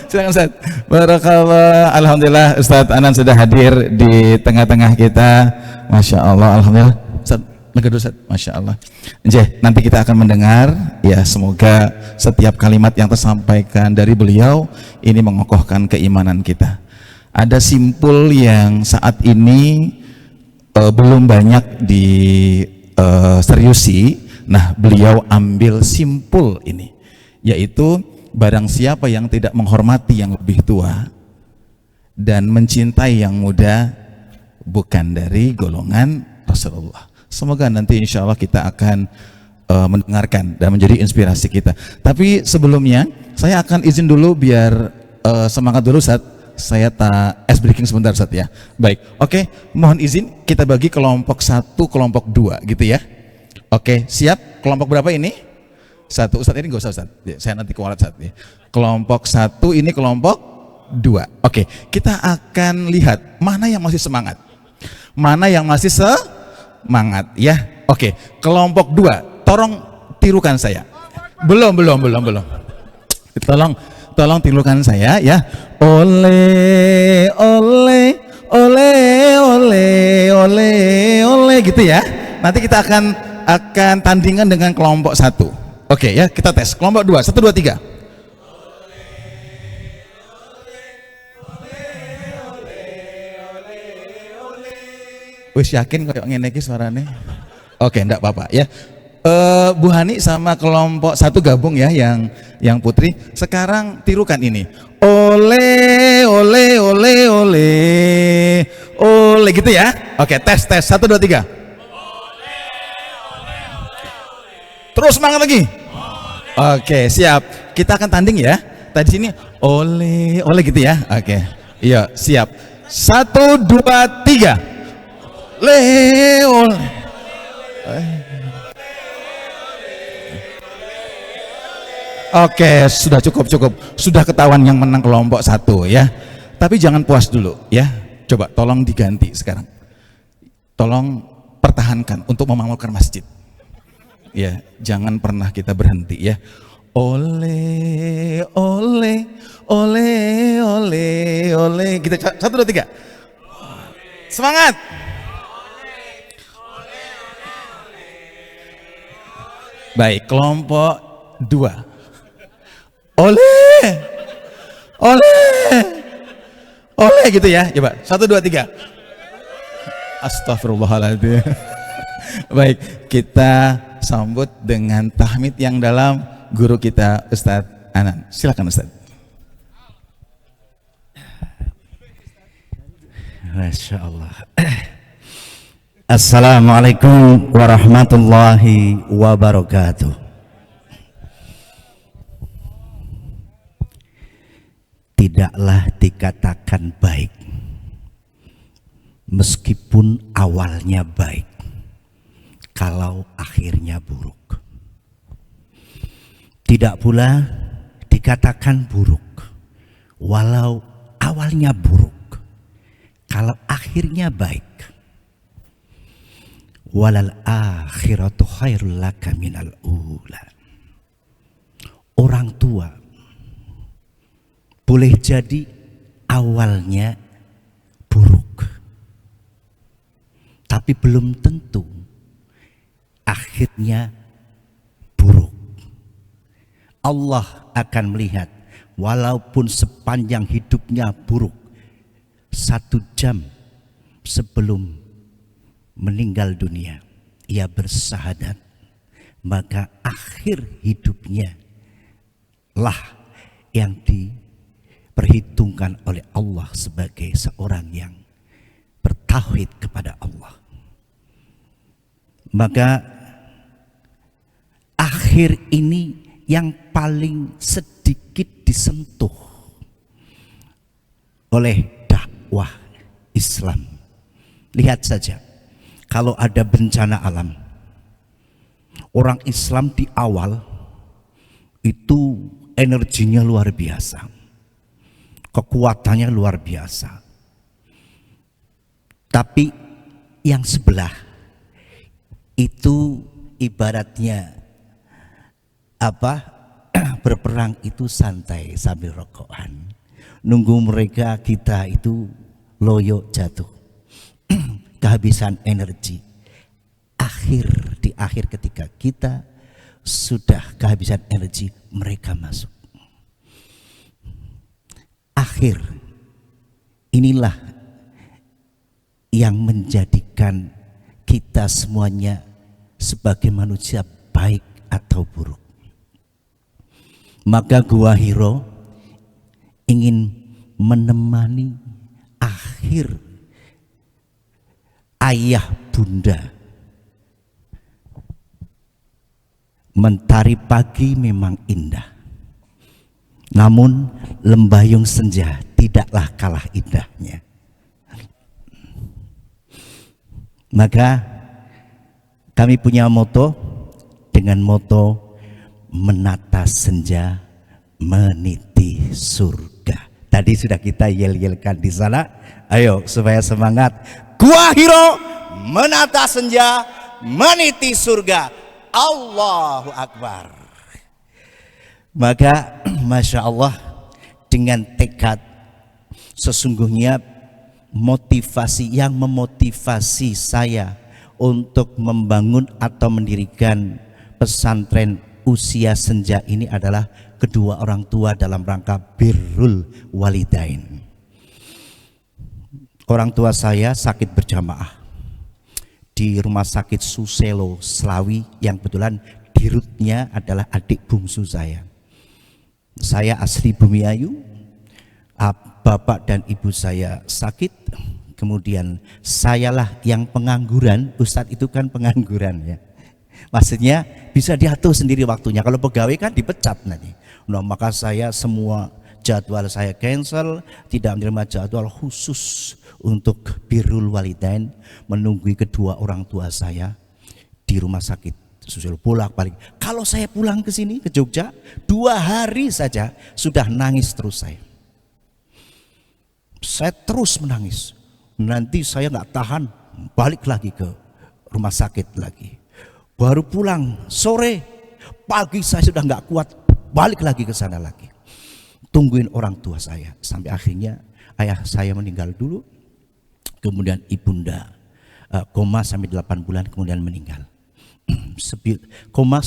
Silakan Ustaz. Barakallah. Alhamdulillah Ustaz Anan sudah hadir di tengah-tengah kita. Masya Allah. Alhamdulillah. Ustaz, lega dulu Ustaz. Masya Allah. Nanti kita akan mendengar. Ya, semoga setiap kalimat yang tersampaikan dari beliau ini mengokohkan keimanan kita. Ada simpul yang saat ini belum banyak di seriusi. Nah, beliau ambil simpul ini, yaitu barang siapa yang tidak menghormati yang lebih tua dan mencintai yang muda bukan dari golongan Rasulullah. Semoga nanti insya Allah kita akan mendengarkan dan menjadi inspirasi kita. Tapi sebelumnya saya akan izin dulu biar semangat dulu Ustaz. Saya ice breaking sebentar Ustaz ya. Baik, oke, mohon izin kita bagi kelompok 1, kelompok 2 gitu ya. Oke, siap? Kelompok berapa ini? 1. Ustaz ini nggak usah Ustaz, saya nanti kualat Ustaz ya. Kelompok 1 ini kelompok 2. Oke, kita akan lihat mana yang masih semangat, mana yang masih semangat ya. Oke, kelompok 2, tolong tirukan saya. Belum. Tolong tirukan saya ya. Ole gitu ya. Nanti kita akan tandingan dengan kelompok 1. Oke ya, kita tes. Kelompok 2, 1, 2, 3. Wis yakin kayak ngene iki suarane? Oke, enggak apa-apa ya. Bu Hani sama kelompok 1 gabung ya, yang Putri. Sekarang tirukan ini. Ole gitu ya. Oke, tes 1, 2, 3. Terus semangat lagi. Oke, siap. Kita akan tanding ya. Tadi sini ole gitu ya. Oke. Iya, siap. 1, 2, 3. Ole. Oke, sudah cukup. Sudah ketahuan yang menang kelompok 1 ya. Tapi jangan puas dulu ya. Coba tolong diganti sekarang. Tolong pertahankan untuk memakmurkan masjid. Ya, jangan pernah kita berhenti ya. Ole. Kita 1, 2, 3. Semangat. Baik, kelompok 2. Ole gitu ya. Coba 1, 2, 3. Astagfirullahaladzim. Baik, kita sambut dengan tahmid yang dalam guru kita Ustadz Anan. Silakan Ustadz. Masya Allah. Assalamualaikum warahmatullahi wabarakatuh. Tidaklah dikatakan baik meskipun awalnya baik kalau akhirnya buruk. Tidak pula dikatakan buruk walau awalnya buruk kalau akhirnya baik. Walal akhiratu khairul laka minal ula. Orang tua boleh jadi awalnya buruk, tapi belum tentu akhirnya buruk. Allah akan melihat walaupun sepanjang hidupnya buruk, 1 jam sebelum meninggal dunia ia bersahadat, maka akhir hidupnya lah yang diperhitungkan oleh Allah sebagai seorang yang bertauhid kepada Allah. Maka akhir ini yang paling sedikit disentuh oleh dakwah Islam. Lihat saja, kalau ada bencana alam, orang Islam di awal itu energinya luar biasa, kekuatannya luar biasa. Tapi yang sebelah itu ibaratnya apa? berperang itu santai sambil rokokan. Nunggu mereka, kita itu loyo jatuh. Kehabisan energi. Di akhir ketika kita sudah kehabisan energi, mereka masuk. Akhir inilah yang menjadikan kita semuanya sebagai manusia baik atau buruk. Maka Gua Hiro ingin menemani akhir ayah bunda. Mentari pagi memang indah, namun lembayung senja tidaklah kalah indahnya. Maka kami punya moto, dengan moto menata senja meniti surga. Tadi sudah kita yel-yelkan di sana. Ayo supaya semangat. Gua Hiro menata senja meniti surga. Allahu Akbar. Maka Masya Allah, dengan tekad, sesungguhnya motivasi yang memotivasi saya untuk membangun atau mendirikan pesantren usia senja ini adalah kedua orang tua dalam rangka birrul walidain. Orang tua saya sakit berjamaah di Rumah Sakit Suselo Slawi, yang kebetulan dirutnya adalah adik bungsu saya. Saya asli Bumiayu, bapak dan ibu saya sakit, kemudian sayalah yang pengangguran. Ustadz itu kan pengangguran ya, maksudnya bisa diatur sendiri waktunya. Kalau pegawai kan dipecat nanti. Nah, maka saya semua jadwal saya cancel, tidak menerima jadwal khusus untuk birrul walidain, menunggu kedua orang tua saya di Rumah Sakit Susilo. Bolak-balik. Kalau saya pulang ke sini ke Jogja 2 hari saja sudah nangis terus saya. Saya terus menangis. Nanti saya nggak tahan, balik lagi ke rumah sakit lagi. Baru pulang sore, pagi saya sudah nggak kuat, balik lagi ke sana lagi. Tungguin orang tua saya sampai akhirnya ayah saya meninggal dulu. Kemudian ibunda koma sampai 8 bulan kemudian meninggal. Koma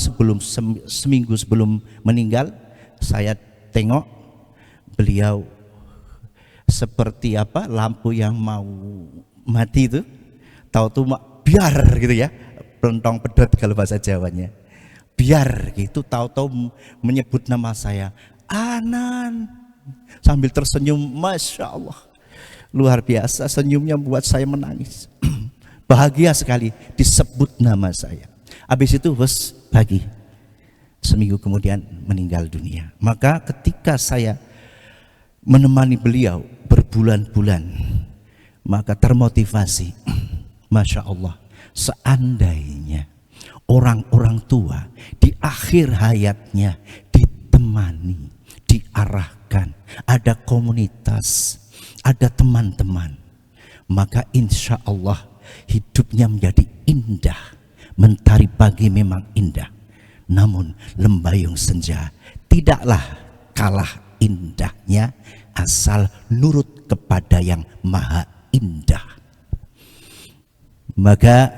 seminggu sebelum meninggal, saya tengok beliau seperti apa, lampu yang mau mati itu, tahu biar gitu ya, pelentong pedot kalau bahasa Jawanya, biar gitu, tahu-tahu menyebut nama saya, Anan, sambil tersenyum. Masya Allah, luar biasa senyumnya buat saya menangis. Bahagia sekali disebut nama saya. Habis itu bos pagi, seminggu kemudian meninggal dunia. Maka ketika saya menemani beliau berbulan-bulan, maka termotivasi. Masya Allah, seandainya orang-orang tua di akhir hayatnya ditemani, diarahkan, ada komunitas, ada teman-teman, maka insya Allah hidupnya menjadi indah. Mentari pagi memang indah, namun lembayung senja tidaklah kalah indahnya asal nurut kepada yang maha indah. Maka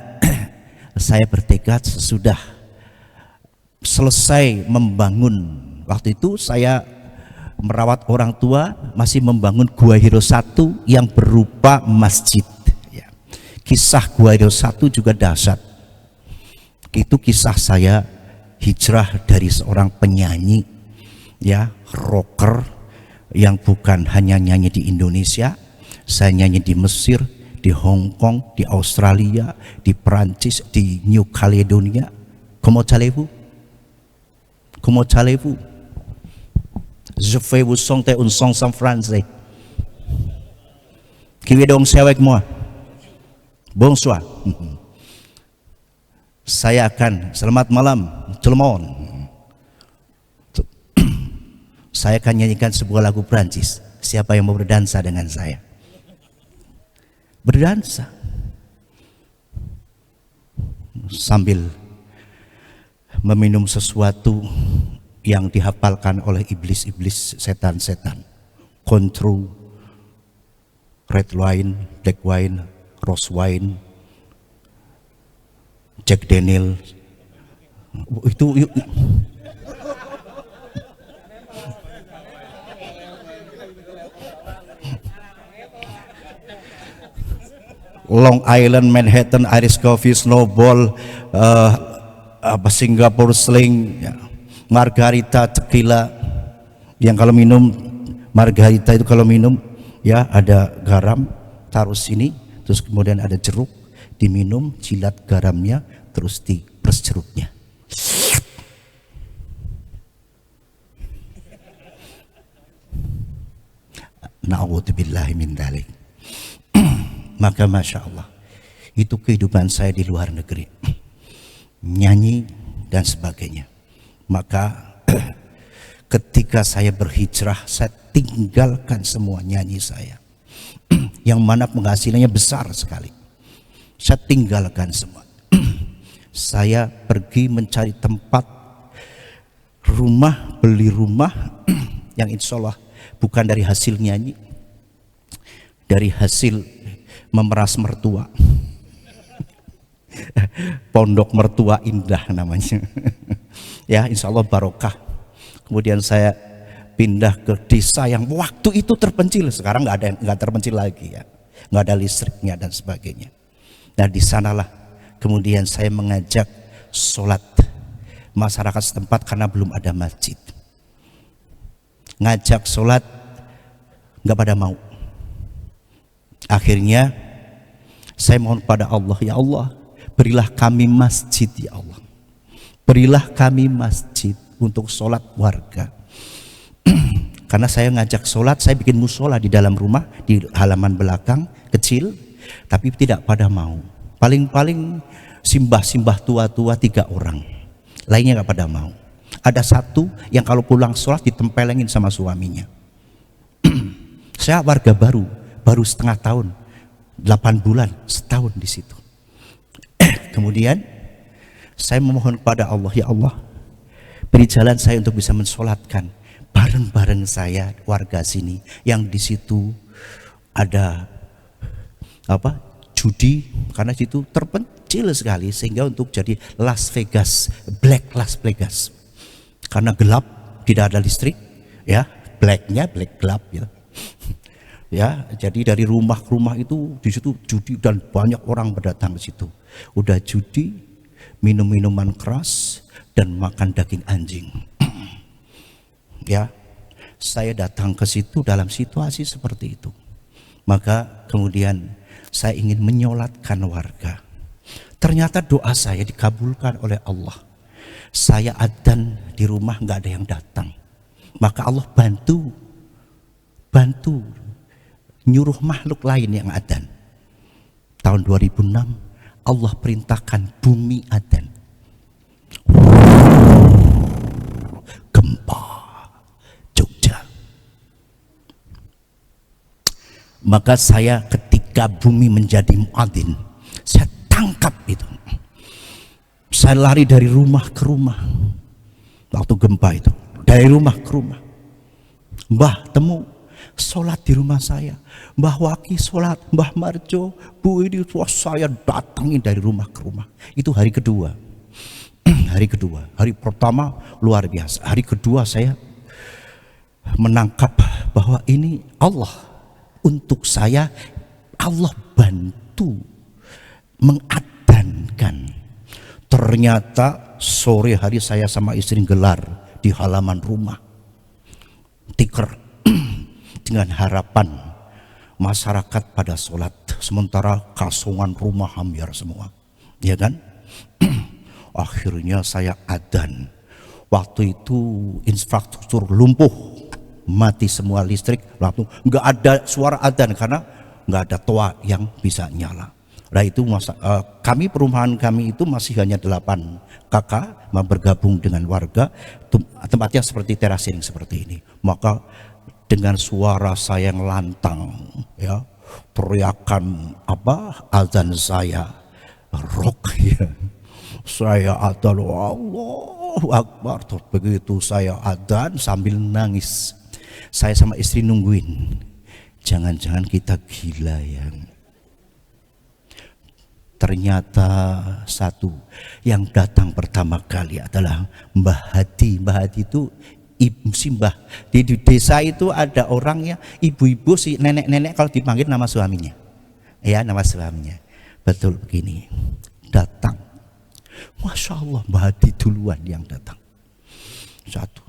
saya bertekad sesudah selesai membangun, waktu itu saya merawat orang tua, masih membangun Gua Hiro 1 yang berupa masjid ya. Kisah Gua Hiro 1 juga dahsyat. Itu kisah saya hijrah dari seorang penyanyi ya, rocker, yang bukan hanya nyanyi di Indonesia, saya nyanyi di Mesir, di Hong Kong, di Australia, di Perancis, di New Caledonia. Comment allez-vous? Comment allez-vous? Je vais vous chanter une chanson française. Qui veut danser avec moi? Bonsoir. Saya akan, selamat malam, Cilemon. Saya akan nyanyikan sebuah lagu Perancis. Siapa yang mau berdansa dengan saya? Berdansa sambil meminum sesuatu yang dihafalkan oleh iblis-iblis, setan-setan. Control, red wine, black wine, rose wine, Jack Daniel. Itu Long Island, Manhattan, Irish Coffee, Snowball, Singapore Sling, ya. Margarita, tequila. Yang kalau minum Margarita itu kalau minum ya ada garam, taruh sini, terus kemudian ada jeruk, diminum, jilat garamnya, terus diperes jeruknya. Na'udzubillahi min dzalik. Maka Masya Allah, itu kehidupan saya di luar negeri, nyanyi dan sebagainya. Maka ketika saya berhijrah, saya tinggalkan semua nyanyi saya yang mana penghasilannya besar sekali. Saya tinggalkan semua. Saya pergi mencari tempat, rumah, beli rumah yang insya Allah bukan dari hasil nyanyi, dari hasil memeras mertua. Pondok Mertua Indah namanya. Ya, insya Allah barokah. Kemudian saya pindah ke desa yang waktu itu terpencil, sekarang nggak terpencil lagi ya, nggak ada listriknya dan sebagainya. Nah di sanalah kemudian saya mengajak sholat masyarakat setempat karena belum ada masjid. Ngajak sholat nggak pada mau. Akhirnya saya mohon pada Allah, ya Allah, berilah kami masjid ya Allah. Berilah kami masjid untuk sholat warga. Karena saya ngajak sholat, saya bikin musola di dalam rumah, di halaman belakang, kecil, tapi tidak pada mau. Paling-paling simbah-simbah tua-tua 3 orang, lainnya nggak pada mau. Ada satu yang kalau pulang sholat ditempelengin sama suaminya. Saya warga baru setengah tahun, 8 bulan, setahun di situ. Kemudian saya memohon kepada Allah, ya Allah, beri jalan saya untuk bisa mensolatkan bareng-bareng saya warga sini yang di situ ada judi, karena situ terpencil sekali sehingga untuk jadi Las Vegas, Black Las Vegas, karena gelap, tidak ada listrik, ya blacknya black gelap ya. Ya, jadi dari rumah ke rumah itu di situ judi dan banyak orang berdatang ke situ. Udah judi, minum minuman keras dan makan daging anjing. Ya, saya datang ke situ dalam situasi seperti itu. Maka kemudian saya ingin menyolatkan warga. Ternyata doa saya dikabulkan oleh Allah. Saya adzan di rumah nggak ada yang datang. Maka Allah bantu nyuruh makhluk lain yang adzan. Tahun 2006 Allah perintahkan bumi adzan. Gempa Jogja. Maka saya ketika bumi menjadi muadzin, saya tangkap itu. Saya lari dari rumah ke rumah waktu gempa itu, dari rumah ke rumah. Mbah temu sholat di rumah saya, Mbah Waki sholat, Mbah Marjo, Bu ini, saya datangin dari rumah ke rumah. Itu hari kedua. Hari pertama luar biasa. Hari kedua saya menangkap bahwa ini Allah untuk saya, Allah bantu mengadhankan. Ternyata sore hari saya sama istri gelar di halaman rumah tikar dengan harapan masyarakat pada sholat, sementara kasongan rumah hambar semua, ya kan? Akhirnya saya adzan. Waktu itu infrastruktur lumpuh, mati semua listrik, waktu nggak ada suara adzan karena nggak ada toa yang bisa nyala. Nah itu kami perumahan kami itu masih hanya 8 kakak bergabung dengan warga, tempatnya seperti terasing seperti ini. Maka dengan suara saya yang lantang, ya, teriakan azan saya rock ya. Saya adzan Allah Allahu Akbar. Begitu saya adzan sambil nangis. Saya sama istri nungguin. Jangan-jangan kita gila ya. Ternyata satu yang datang pertama kali adalah Mbah Hadi. Mbah Hadi itu ibu simbah. Di desa itu ada orang ya, ibu-ibu si nenek-nenek kalau dipanggil nama suaminya. Ya, nama suaminya. Betul begini. Datang. Masya Allah, Mbah Hadi duluan yang datang. Satu.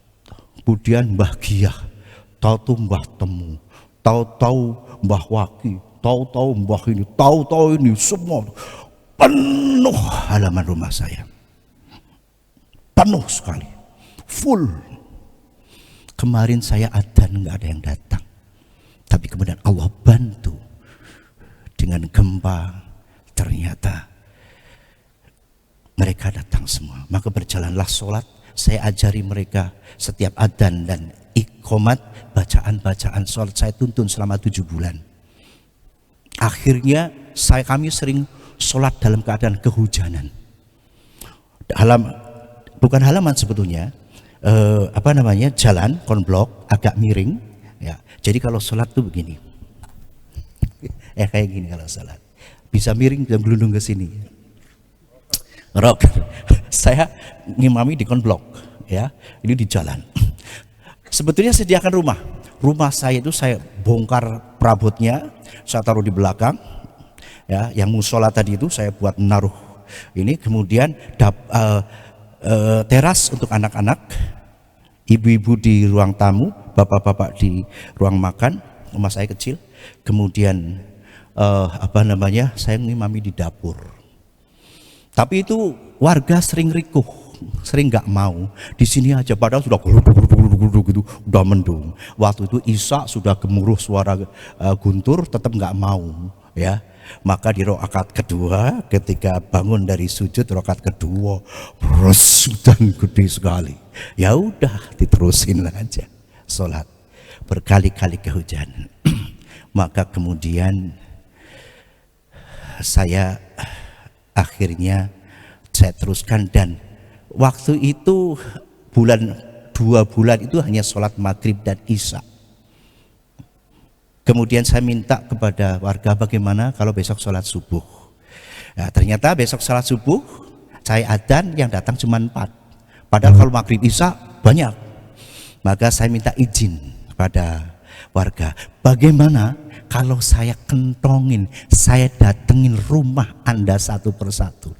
Kemudian Mbah Giyah. Tahu-tahu Mbah Temu. Tahu-tahu Mbah Waki. Tahu-tahu Mbah ini. Tahu-tahu ini. Semua penuh halaman rumah saya. Penuh sekali. Full. Kemarin saya adzan nggak ada yang datang. Tapi kemudian Allah bantu. Dengan gempa ternyata mereka datang semua. Maka berjalanlah sholat. Saya ajari mereka setiap adzan dan iqomat, bacaan-bacaan sholat saya tuntun selama 7 bulan. Akhirnya kami sering sholat dalam keadaan kehujanan. Bukan halaman sebetulnya, jalan konblok agak miring. Ya, jadi kalau sholat tuh begini. Kayak gini kalau sholat. Bisa miring dan gelundung ke sini. Rock. Saya ngimami di konblok, ya. Ini di jalan. Sebetulnya sediakan rumah. Rumah saya itu saya bongkar perabotnya, saya taruh di belakang. Ya, yang musola tadi itu saya buat naruh ini, kemudian teras untuk anak-anak, ibu-ibu di ruang tamu, bapak-bapak di ruang makan, rumah saya kecil. Kemudian saya ngimami di dapur. Tapi itu warga sering rikuh, sering nggak mau di sini aja, padahal sudah gitu, udah mendung. Waktu itu Isya sudah gemuruh suara guntur, tetap nggak mau, ya. Maka di rakaat kedua ketika bangun dari sujud rakaat kedua dan gede sekali. Ya udah diterusin aja sholat. Berkali-kali kehujanan. Maka kemudian saya akhirnya saya teruskan, dan waktu itu 2 bulan itu hanya sholat maghrib dan isya. Kemudian saya minta kepada warga bagaimana kalau besok sholat subuh. Nah, ternyata besok sholat subuh saya adzan yang datang cuma 4. Padahal kalau maghrib isya banyak. Maka saya minta izin kepada warga. Bagaimana kalau saya kentongin, saya datengin rumah Anda satu persatu.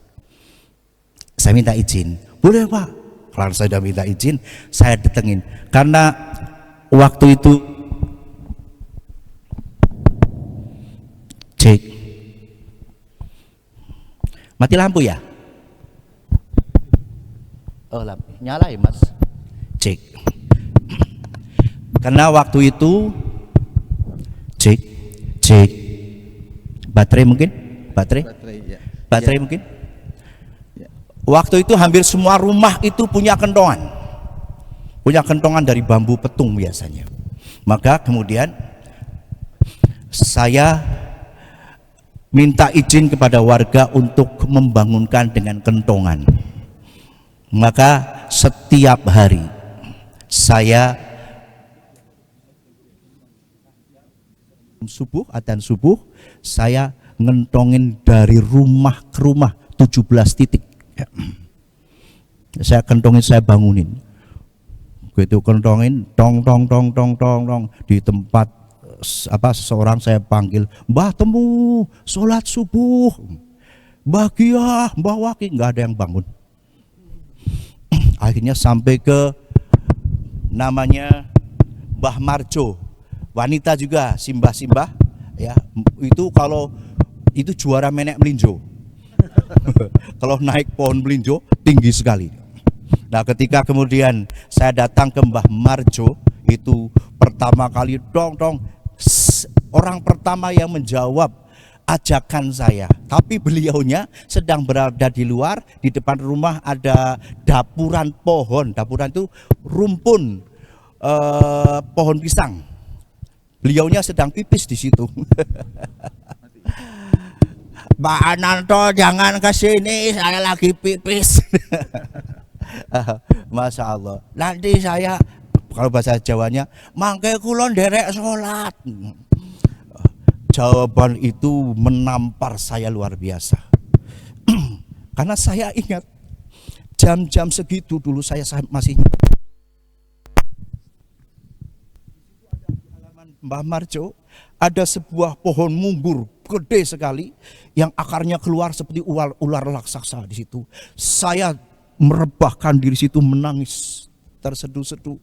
Saya minta izin. Boleh Pak. Kalau saya sudah minta izin, saya datengin. Karena waktu itu cek. Mati lampu ya? Oh, lampu. Nyala ya Mas? Cek. Karena waktu itu cek. Baterai mungkin? Baterai ya. Baterai ya. Mungkin? Ya. Waktu itu hampir semua rumah itu punya kentongan. Punya kentongan dari bambu petung biasanya. Maka kemudian saya minta izin kepada warga untuk membangunkan dengan kentongan. Maka setiap hari saya adzan subuh saya ngentongin dari rumah ke rumah 17 titik. Ya. Saya kentongin, saya bangunin. Begitu kentongin, tong di tempat seseorang saya panggil, Mbah Temu, sholat subuh. Mbah Giyah, Mbah Waki, nggak ada yang bangun. Akhirnya sampai ke namanya Mbah Marjo, wanita juga, simbah-simbah, ya. Itu kalau itu juara menek melinjo. Kalau naik pohon melinjo tinggi sekali. Nah, ketika kemudian saya datang ke Mbah Marjo, itu pertama kali orang pertama yang menjawab ajakan saya. Tapi beliaunya sedang berada di luar, di depan rumah ada dapuran pohon. Dapuran itu rumpun pohon pisang. Beliaunya sedang pipis di situ. Pak Ananto jangan ke sini, saya lagi pipis. Masya Allah. Nanti saya, kalau bahasa Jawanya, mangke kula nderek sholat. Jawaban itu menampar saya luar biasa. Karena saya ingat jam-jam segitu dulu saya masih Mbah Marjo, ada sebuah pohon munggur gede sekali yang akarnya keluar seperti ular raksasa di situ. Saya merebahkan diri situ menangis terseduh-seduh.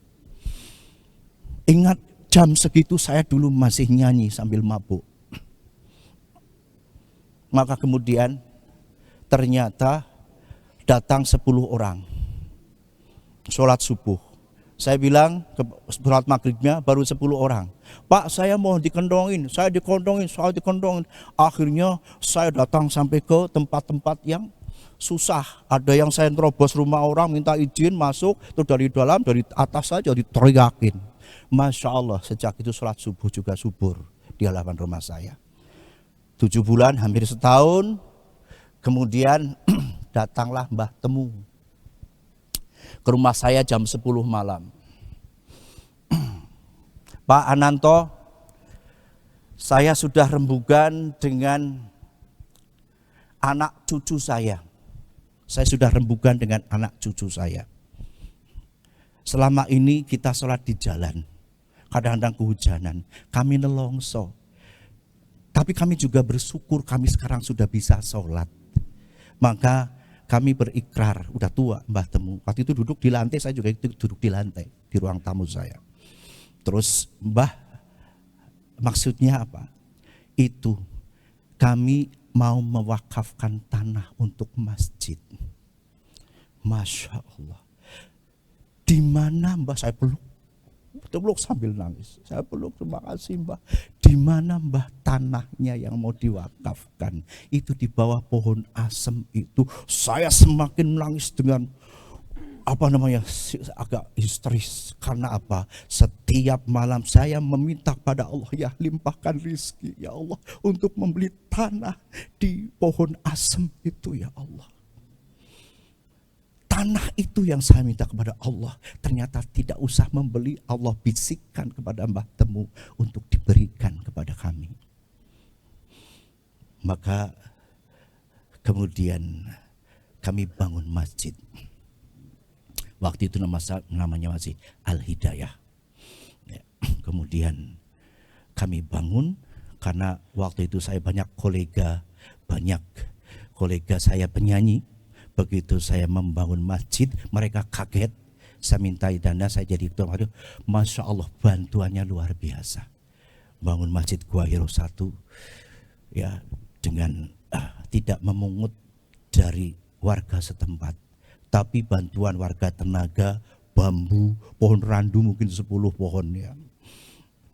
Ingat jam segitu saya dulu masih nyanyi sambil mabuk. Maka kemudian ternyata datang 10 orang sholat subuh. Saya bilang ke sholat maghribnya baru 10 orang. Pak, saya mau dikondongin, saya dikondongin. Akhirnya saya datang sampai ke tempat-tempat yang susah. Ada yang saya terobos rumah orang, minta izin masuk, itu dari dalam, dari atas saja diteriakin. Masya Allah, sejak itu sholat subuh juga subur di halaman rumah saya. 7 bulan, hampir setahun, kemudian datanglah Mbah Temu ke rumah saya jam 10 malam. Pak Ananto, saya sudah rembugan dengan anak cucu saya. Saya sudah rembugan dengan anak cucu saya. Selama ini kita sholat di jalan. Kadang-kadang kehujanan, kami nelongso. Tapi kami juga bersyukur kami sekarang sudah bisa sholat. Maka kami berikrar, udah tua Mbah Temu. Waktu itu duduk di lantai, saya juga duduk di lantai, di ruang tamu saya. Terus Mbah, maksudnya apa? Itu kami mau mewakafkan tanah untuk masjid. Masya Allah. Di mana Mbah? Saya peluk sambil nangis. Saya peluk, terima kasih Mbah. Di mana Mbah tanahnya yang mau diwakafkan? Itu di bawah pohon asem itu. Saya semakin menangis dengan agak histeris. Karena apa? Setiap malam saya meminta pada Allah, ya limpahkan rizki ya Allah untuk membeli tanah di pohon asem itu ya Allah. Tanah itu yang saya minta kepada Allah. Ternyata tidak usah membeli, Allah bisikkan kepada Mbah Temu untuk diberikan kepada kami. Maka kemudian kami bangun masjid. Waktu itu namanya masih Al-Hidayah. Ya, kemudian kami bangun karena waktu itu saya banyak kolega saya penyanyi. Begitu saya membangun masjid, mereka kaget. Saya minta dana, saya jadi ketua. Masya Allah, bantuannya luar biasa. Bangun masjid Gua Hiro 1 ya, dengan tidak memungut dari warga setempat, tapi bantuan warga tenaga, bambu, pohon randu mungkin 10 pohon ya,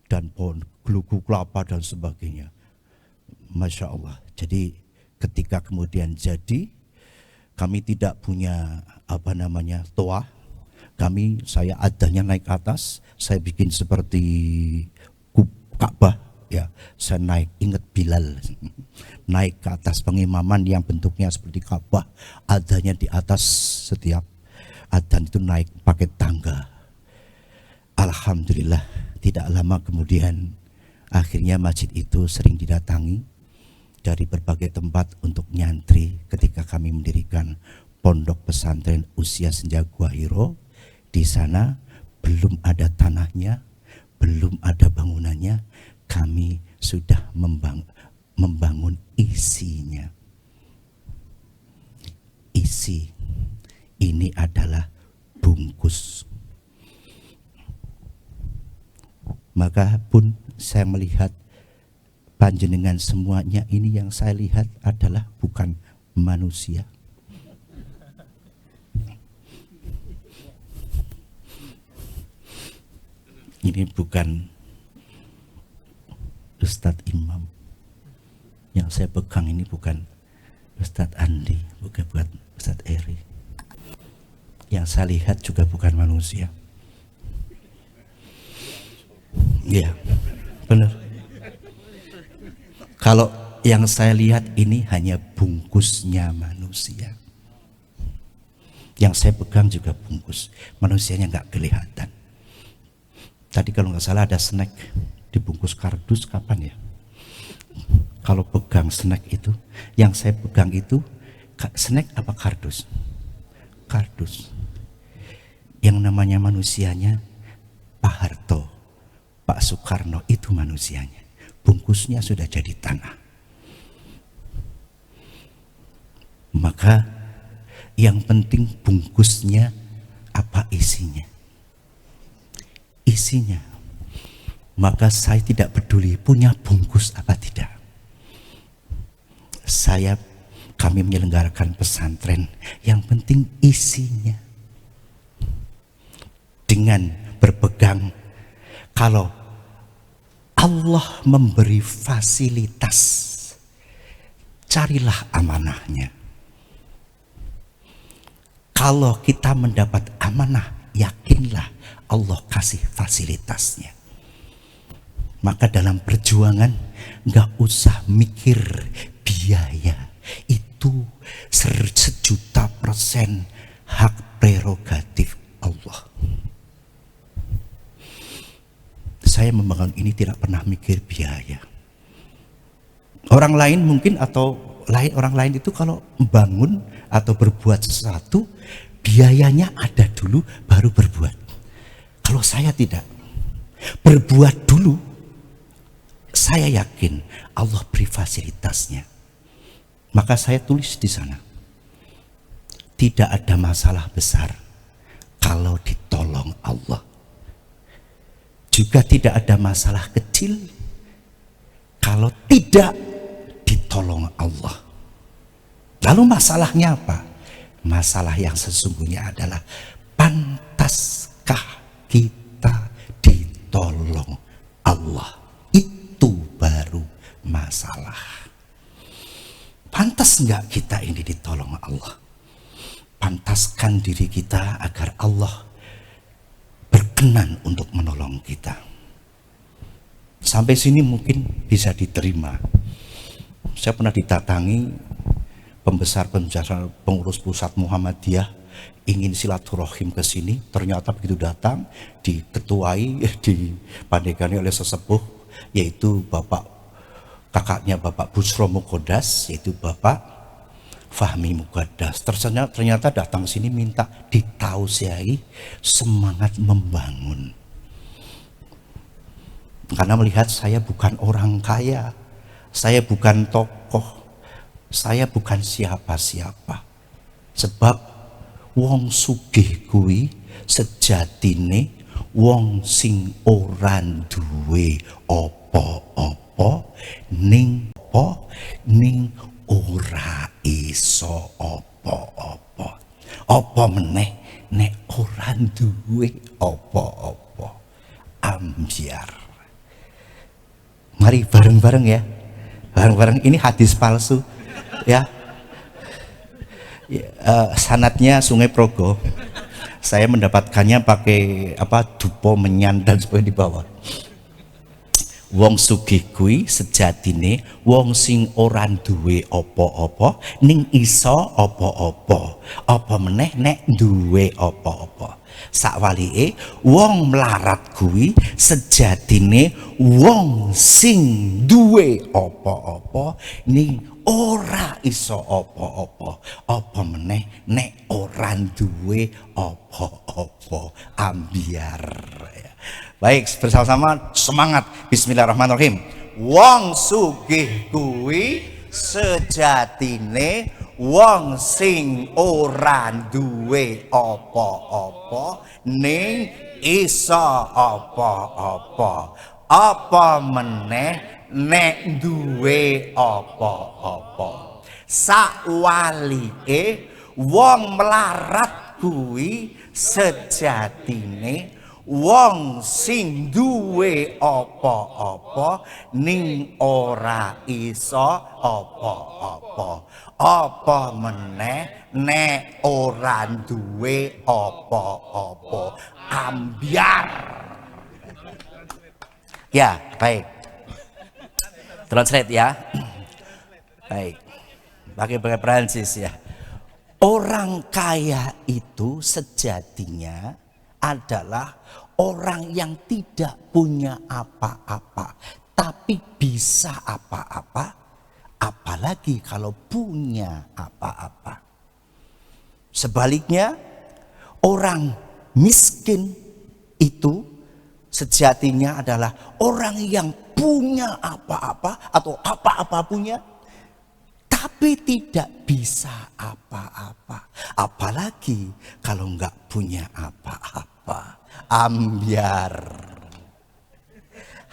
dan pohon gelugu kelapa dan sebagainya. Masya Allah. Jadi ketika kemudian jadi, kami tidak punya toa. Saya adanya naik atas, saya bikin seperti Ka'bah ya. Saya naik, ingat Bilal, naik ke atas pengimaman yang bentuknya seperti Ka'bah, adanya di atas. Setiap adzan itu naik pakai tangga. Alhamdulillah, tidak lama kemudian akhirnya masjid itu sering didatangi dari berbagai tempat untuk nyantri ketika kami mendirikan pondok pesantren usia senja Gua Hiro. Di sana belum ada tanahnya, belum ada bangunannya, kami sudah membangun isinya. Isi ini adalah bungkus. Maka pun saya melihat panjenengan semuanya ini, yang saya lihat adalah bukan manusia. Ini bukan Ustadz Imam. Yang saya pegang ini bukan Ustadz Andi, bukan Ustadz Eri. Yang saya lihat juga bukan manusia. Iya, benar. Kalau yang saya lihat ini hanya bungkusnya manusia. Yang saya pegang juga bungkus, manusianya nggak kelihatan. Tadi kalau nggak salah ada snack dibungkus kardus, kapan ya? Kalau pegang snack itu, yang saya pegang itu snack apa kardus? Kardus. Yang namanya manusianya Pak Harto, Pak Soekarno, itu manusianya. Bungkusnya sudah jadi tanah. Maka yang penting bungkusnya apa isinya. Isinya. Maka saya tidak peduli punya bungkus apa tidak. Kami menyelenggarakan pesantren, yang penting isinya. Dengan berpegang, kalau Allah memberi fasilitas, carilah amanahnya. Kalau kita mendapat amanah, yakinlah Allah kasih fasilitasnya. Maka dalam perjuangan nggak usah mikir biaya, itu 1.000.000% hak prerogatif Allah. Saya membangun ini tidak pernah mikir biaya. Orang lain mungkin orang lain itu kalau membangun atau berbuat sesuatu, biayanya ada dulu baru berbuat. Kalau saya tidak, berbuat dulu. Saya yakin Allah beri fasilitasnya. Maka saya tulis di sana, tidak ada masalah besar kalau ditolong Allah. Juga tidak ada masalah kecil kalau tidak ditolong Allah. Lalu masalahnya apa? Masalah yang sesungguhnya adalah, pantaskah kita ditolong Allah? Itu baru masalah. Pantas enggak kita ini ditolong Allah? Pantaskan diri kita agar Allah berkenan untuk menolong kita. Sampai sini mungkin bisa diterima. Saya pernah didatangi pembesar-pembesar pengurus pusat Muhammadiyah, ingin silaturahim ke sini. Ternyata begitu datang, diketuai, dipandegani oleh sesepuh, yaitu kakaknya Bapak Busro Mukodas, yaitu Bapak Fahmi Mukodas. Ternyata datang sini minta ditausiahi semangat membangun. Karena melihat saya bukan orang kaya, saya bukan tokoh, saya bukan siapa-siapa. Sebab wong sugih kuwi sejatine wong sing ora duwe apa-apa ning ora iso apa-apa. Apa meneh nek ora duwe apa-apa. Ambyar. Mari bareng-bareng ya. Bareng-bareng, ini hadis palsu ya. Sanatnya Sungai Progo. Saya mendapatkannya pakai dupo menyan dan sebagainya di bawah. Wong sugih kuwi sejatine wong sing ora duwe apa-apa ning iso apa-apa. Apa meneh nek duwe apa-apa. Sakwalike wong melarat kuwi sejatine wong sing duwe apa-apa ning ora iso apa-apa. Apa meneh nek ora duwe apa-apa. Ambyar. Baik, bersama-sama semangat. Bismillahirrahmanirrahim. Wong sugih kuwi sejatine wong sing ora duwe apa-apa ning iso apa-apa. Apa meneh nek duwe apa-apa. Sakwalike wong melarat kuwi sejatine wong sing duwe apa-apa ning ora iso apa-apa. Apa meneh nek ora duwe apa-apa. Ambyar. Ya, baik. Translate ya. Baik. Pakai Prancis ya. Orang kaya itu sejatinya adalah orang yang tidak punya apa-apa, tapi bisa apa-apa, apalagi kalau punya apa-apa. Sebaliknya, orang miskin itu sejatinya adalah orang yang punya apa-apa atau apa-apa punya, tapi tidak bisa apa-apa. Apalagi kalau nggak punya apa-apa. Ambyar.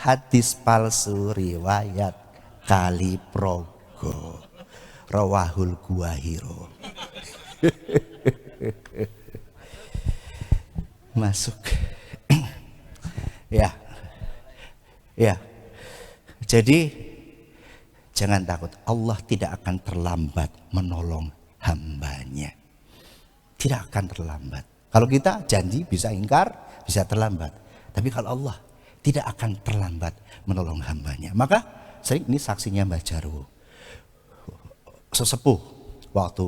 Hadis palsu riwayat Kaliprogo. Rawahul Guahiro. Masuk. Ya. Jadi jangan takut, Allah tidak akan terlambat menolong hambanya. Tidak akan terlambat. Kalau kita janji bisa ingkar, bisa terlambat. Tapi kalau Allah tidak akan terlambat menolong hambanya. Maka sering ini saksinya Mbah Jarwo. Sesepuh waktu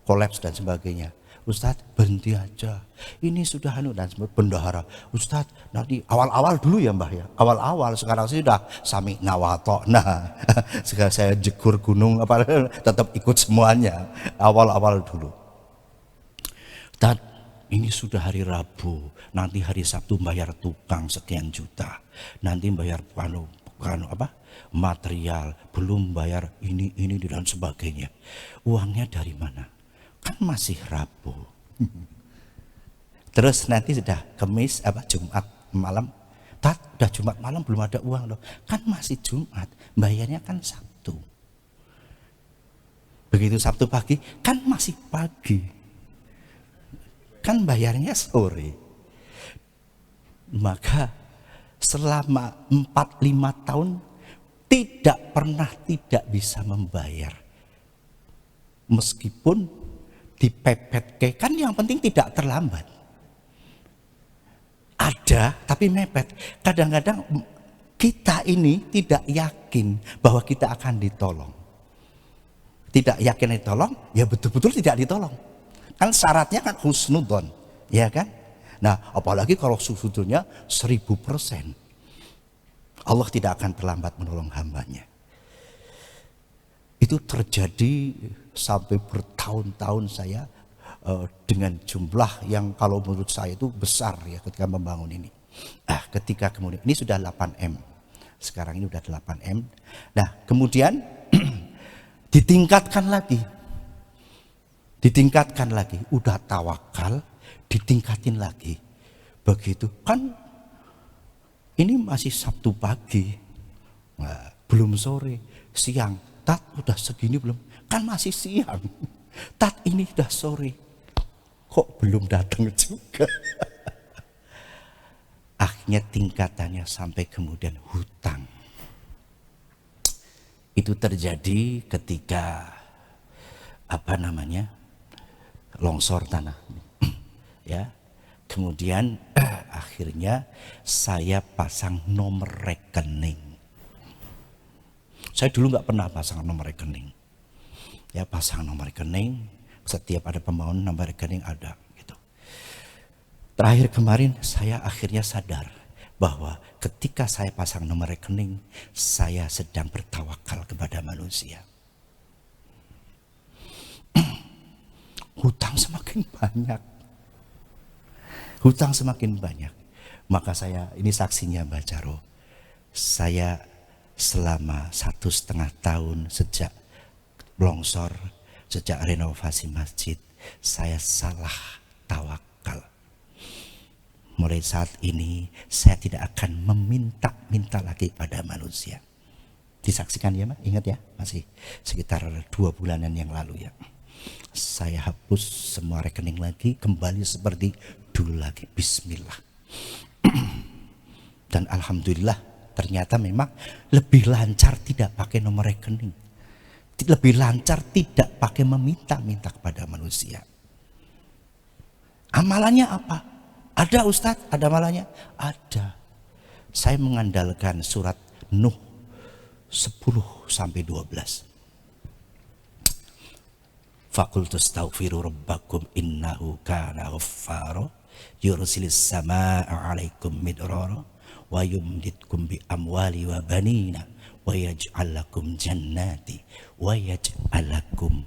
kolaps dan sebagainya. Ustadz berhenti aja, ini sudah dan bendahara. Ustadz nanti awal-awal dulu ya Mbah ya, awal-awal. Sekarang sih sudah sami nawato. Nah sekarang saya jegur gunung apa tetap ikut semuanya. Awal-awal dulu. Ustadz ini sudah hari Rabu, nanti hari Sabtu bayar tukang sekian juta, nanti bayar material, belum bayar ini dan sebagainya. Uangnya dari mana? Kan masih Rabu. Terus nanti sudah Kamis Jumat malam. Udah Jumat malam belum ada uang loh. Kan masih Jumat, bayarnya kan Sabtu. Begitu Sabtu pagi, kan masih pagi. Kan bayarnya sore. Maka selama 4-5 tahun tidak pernah tidak bisa membayar. Meskipun dipepet kan yang penting tidak terlambat. Ada tapi mepet. Kadang-kadang kita ini tidak yakin bahwa kita akan ditolong. Tidak yakin ditolong, ya betul-betul tidak ditolong. Kan syaratnya kan husnudon, ya kan? Nah, apalagi kalau husnudonnya 1000%. Allah tidak akan terlambat menolong hambanya. Itu terjadi sampai bertahun-tahun saya dengan jumlah yang kalau menurut saya itu besar ya ketika membangun ini. Nah, ketika kemudian ini sudah 8M. Sekarang ini sudah 8M. Nah, kemudian ditingkatkan lagi. Udah tawakal, ditingkatin lagi. Begitu kan ini masih Sabtu pagi. Nah, belum sore, siang. Tat udah segini belum? Kan masih siang. Tat ini udah sore. Kok belum datang juga? Akhirnya tingkatannya sampai kemudian hutang. Itu terjadi ketika longsor tanah. Ya. Kemudian akhirnya saya pasang nomor rekening. Saya dulu nggak pernah pasang nomor rekening. Ya pasang nomor rekening, setiap ada pembangunan nomor rekening ada gitu. Terakhir kemarin saya akhirnya sadar bahwa ketika saya pasang nomor rekening, saya sedang bertawakal kepada manusia. Hutang semakin banyak. Maka saya, ini saksinya Mbah Jarwo, saya selama 1,5 tahun sejak longsor, sejak renovasi masjid, saya salah tawakal. Mulai saat ini saya tidak akan meminta-minta lagi pada manusia. Disaksikan ya Mbak, ingat ya, masih sekitar 2 bulanan yang lalu ya. Saya hapus semua rekening lagi, kembali seperti dulu lagi. Bismillah. Dan alhamdulillah ternyata memang lebih lancar tidak pakai nomor rekening. Lebih lancar tidak pakai meminta-minta kepada manusia. Amalannya apa? Ada Ustadz, ada amalannya? Ada. Saya mengandalkan surat Nuh 10-12. Faqultu astaghfiru rabbakum innahu kana ghaffara yursilis samaa 'alaikum midrara wa yumditkum bi amwali wa banina wa yaj'al lakum jannati wa yaj'al lakum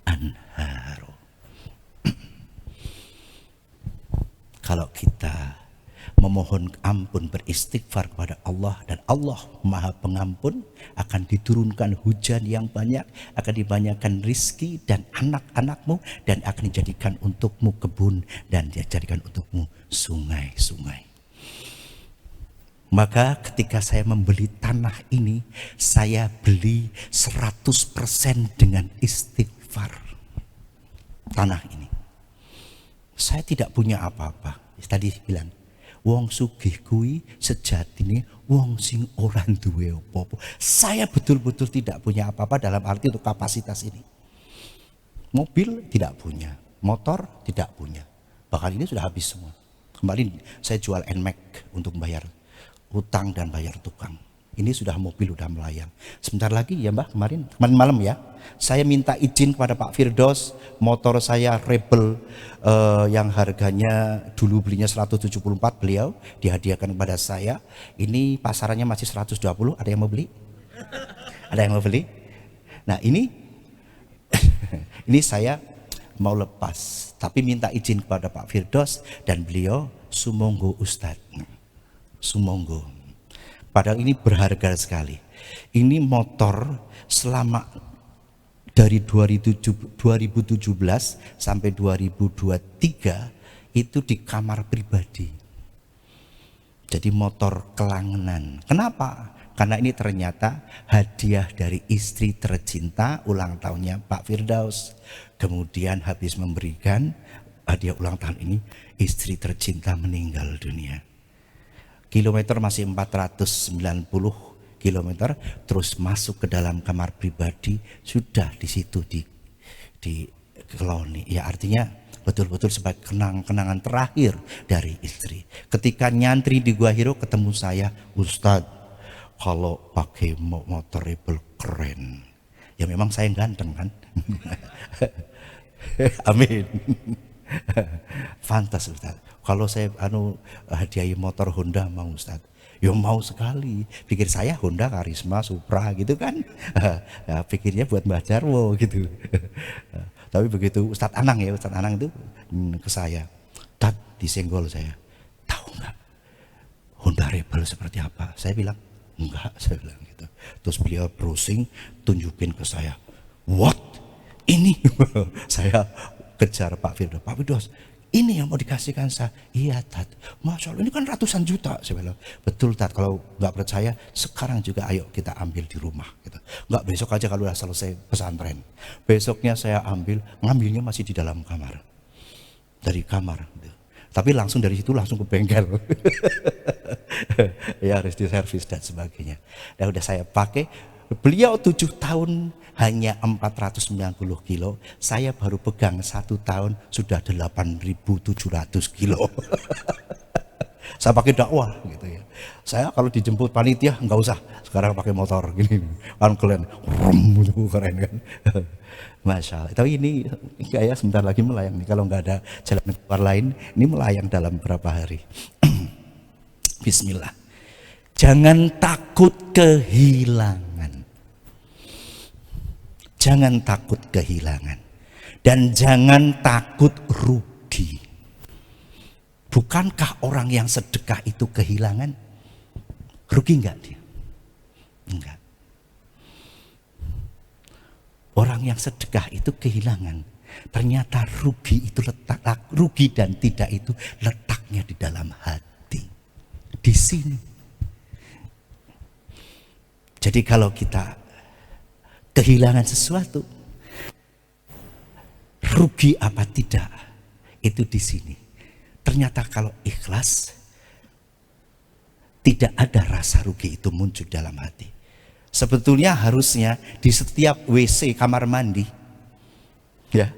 anhara. Kalau kita memohon ampun, beristighfar kepada Allah, dan Allah Maha Pengampun, akan diturunkan hujan yang banyak, akan dibanyakan rizki dan anak-anakmu, dan akan dijadikan untukmu kebun, dan dijadikan untukmu sungai-sungai. Maka ketika saya membeli tanah ini, saya beli 100% dengan istighfar. Tanah ini saya tidak punya apa-apa. Tadi bilang, wong sugih kuwi sejatine wong sing ora duwe apa-apa. Saya betul-betul tidak punya apa-apa dalam arti untuk kapasitas ini. Mobil tidak punya, motor tidak punya. Bahkan ini sudah habis semua. Kemarin saya jual NMAX untuk bayar utang dan bayar tukang. Ini sudah mobil, sudah melayang. Sebentar lagi ya Mbak, kemarin malam ya, saya minta izin kepada Pak Firdaus, motor saya Rebel yang harganya dulu belinya 174, beliau dihadiahkan kepada saya. Ini pasarannya masih 120, ada yang mau beli? Ada yang mau beli? Nah ini ini saya mau lepas, tapi minta izin kepada Pak Firdaus, dan beliau sumonggo Ustadz, sumonggo. Padahal ini berharga sekali. Ini motor selama dari 2017 sampai 2023 itu di kamar pribadi. Jadi motor kelangenan. Kenapa? Karena ini ternyata hadiah dari istri tercinta ulang tahunnya Pak Firdaus. Kemudian habis memberikan hadiah ulang tahun ini, istri tercinta meninggal dunia. Kilometer masih 490 kilometer, terus masuk ke dalam kamar pribadi, sudah di situ di koloni. Ya artinya betul-betul sebagai kenangan terakhir dari istri. Ketika nyantri di Gua Hiro ketemu saya, Ustadz, kalau pakai motor Rebel keren. Ya memang saya ganteng kan. Amin. Fantas Ustadz. Kalau saya hadiahi motor Honda mau Ustaz? Ya mau sekali. Pikir saya Honda Karisma Supra gitu kan. Ya, pikirnya buat Mbah Jarwo gitu. Tapi begitu Ustadz Anang itu ke saya, Tat, disenggol saya. Tahu nggak Honda Rebel seperti apa? Saya bilang enggak, saya bilang gitu. Terus beliau browsing, tunjukin ke saya. What? Ini? Saya kejar Pak Firdaus, ini yang mau dikasihkan saya. Iya Tat, Masya Allah ini kan ratusan juta. Saya bilang, betul Tat, kalau nggak percaya sekarang juga ayo kita ambil di rumah gitu. Nggak besok aja kalau udah selesai pesantren. Besoknya saya ngambilnya masih di dalam kamar. Dari kamar gitu. Tapi langsung dari situ langsung ke bengkel. Ya harus diservis dan sebagainya. Dan udah saya pakai. Beliau 7 tahun hanya 490 kilo, saya baru pegang 1 tahun sudah 8.700 kilo. Saya pakai dakwah gitu ya. Saya kalau dijemput panitia nggak usah, sekarang pakai motor gini, kan keren, keren kan. Masya Allah. Tapi ini kayak sebentar lagi melayang nih, kalau nggak ada jalan keluar lain, ini melayang dalam beberapa hari. Bismillah. Jangan takut kehilangan. Jangan takut kehilangan. Dan jangan takut rugi. Bukankah orang yang sedekah itu kehilangan? Rugi enggak dia? Enggak. Orang yang sedekah itu kehilangan. Ternyata rugi itu rugi dan tidak itu letaknya di dalam hati. Di sini. Jadi kalau kita kehilangan sesuatu, rugi apa tidak, itu di sini. Ternyata kalau ikhlas, tidak ada rasa rugi itu muncul dalam hati. Sebetulnya harusnya di setiap WC kamar mandi, ya.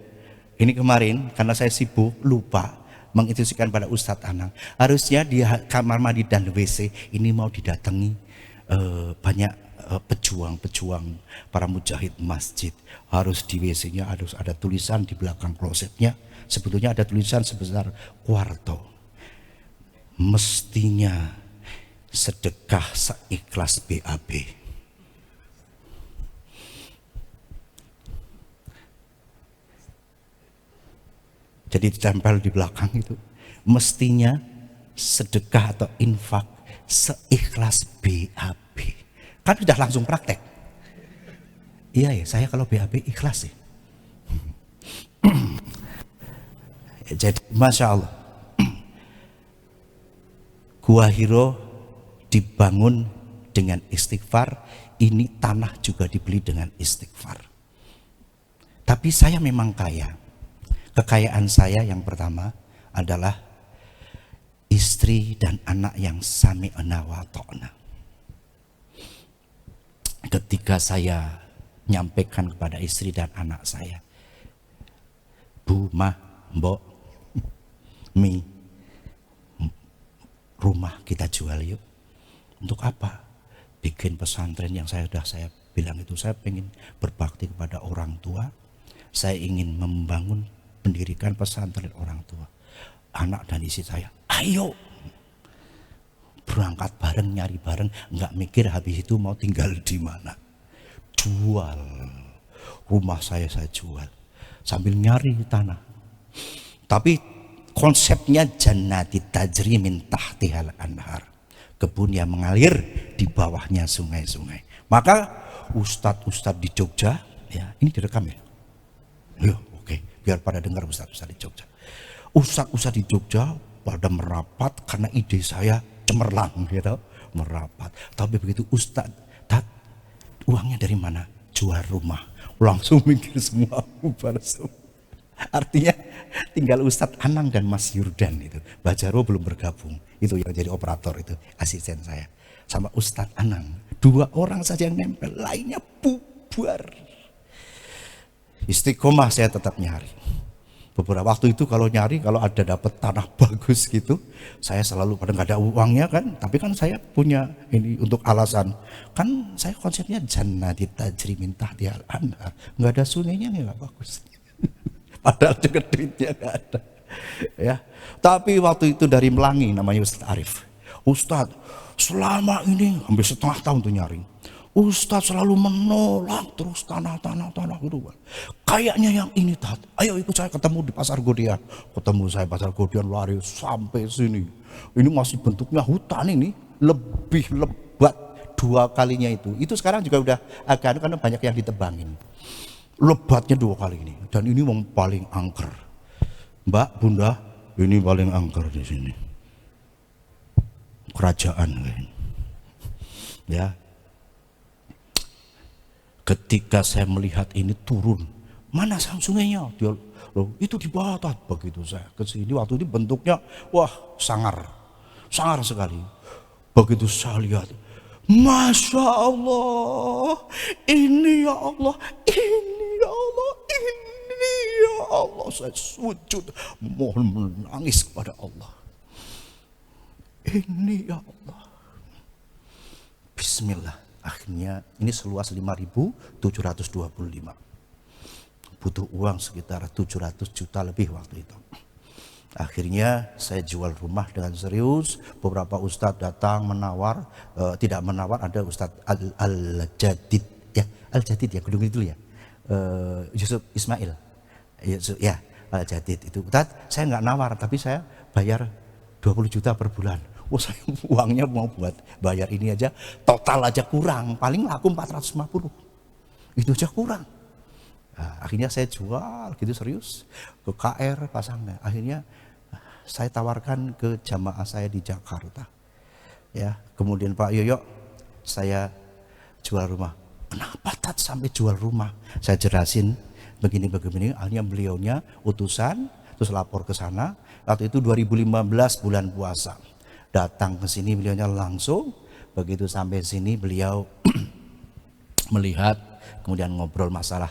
Ini kemarin karena saya sibuk lupa menginstruksikan pada Ustadz Anang, harusnya di kamar mandi dan WC ini mau didatangi banyak pejuang-pejuang, para mujahid masjid. Harus di WC-nya harus ada tulisan di belakang klosetnya. Sebetulnya ada tulisan sebesar kuarto. Mestinya sedekah seikhlas BAB. Jadi ditempel di belakang itu. Mestinya sedekah atau infak seikhlas BAB. Kan sudah langsung praktek. Iya ya, saya kalau BAB ikhlas ya. Jadi Masya Allah, Gua Hiro dibangun dengan istighfar. Ini tanah juga dibeli dengan istighfar. Tapi saya memang kaya. Kekayaan saya yang pertama adalah istri dan anak yang sami'na wa ta'na. Ketika saya nyampaikan kepada istri dan anak saya, Bu, Ma, Mbok, Mi, rumah kita jual yuk. Untuk apa? Bikin pesantren yang saya bilang itu, saya ingin berbakti kepada orang tua. Saya ingin membangun, mendirikan pesantren orang tua. Anak dan istri saya, ayo berangkat bareng, nyari bareng, nggak mikir habis itu mau tinggal di mana. Jual rumah saya jual sambil nyari tanah. Tapi konsepnya jannati tajri min tahtihal anhar, kebun yang mengalir di bawahnya sungai-sungai. Maka ustadz-ustadz di Jogja, ya ini direkam ya. Yo, oke, biar pada dengar ustadz-ustadz di Jogja. Ustadz-ustadz di Jogja pada merapat karena ide saya cemerlang gitu, merapat. Tapi begitu ustadz, uangnya dari mana? Jual rumah. Langsung mikir semua bubar semua. Artinya tinggal Ustadz Anang dan Mas Yurdan itu. Mbak Jarwo belum bergabung. Itu yang jadi operator itu, asisten saya. Sama Ustadz Anang. 2 orang saja yang nempel, lainnya bubar. Istiqomah saya tetap nyari. Beberapa waktu itu kalau nyari, kalau ada dapat tanah bagus gitu, saya selalu, pada nggak ada uangnya kan, tapi kan saya punya ini untuk alasan, kan saya konsepnya jannati tajri min tahtihal anhar, nggak ada sungainya nggak bagus. Padahal juga duitnya nggak ada, ya. Tapi waktu itu dari Melangi, namanya Ustadz Arif, Ustadz selama ini hampir setengah tahun tuh nyari. Ustadz selalu menolak terus tanah gitu. Kayaknya yang ini ayo ikut saya ketemu di Pasar Godian. Ketemu saya Pasar Godian, lari sampai sini. Ini masih bentuknya hutan ini, lebih lebat 2 kalinya itu. Itu sekarang juga udah agak karena banyak yang ditebangin. Lebatnya 2 kali ini. Dan ini yang paling angker. Mbak, Bunda, ini paling angker di sini. Kerajaan kayaknya. Ya. Ketika saya melihat ini turun, mana sungainya? Dia, loh, itu di batas. Begitu saya ke sini, waktu itu bentuknya, wah sangar sekali. Begitu saya lihat, Masya Allah, ini ya Allah, ini ya Allah, ini ya Allah. Saya sujud, mohon menangis kepada Allah. Ini ya Allah. Bismillah. Akhirnya ini seluas 5.725. Butuh uang sekitar 700 juta lebih waktu itu. Akhirnya saya jual rumah dengan serius. Beberapa ustadz datang menawar, tidak menawar, ada Ustadz Al-Jadid ya, Al-Jadid ya, gedung itu ya, Yusuf Ismail ya, Al-Jadid itu. Ustadz, saya nggak nawar, tapi saya bayar 20 juta per bulan. Oh, saya uangnya mau buat bayar ini aja, total aja kurang, paling laku 450. Itu aja kurang. Nah, akhirnya saya jual gitu serius ke KR pasangnya. Akhirnya saya tawarkan ke jamaah saya di Jakarta. Ya, kemudian Pak Yoyo, saya jual rumah. Kenapa sampai jual rumah? Saya jelasin begini. Akhirnya beliaunya utusan terus lapor ke sana. Waktu itu 2015 bulan puasa. Datang ke sini beliaunya langsung, begitu sampai sini beliau melihat, kemudian ngobrol masalah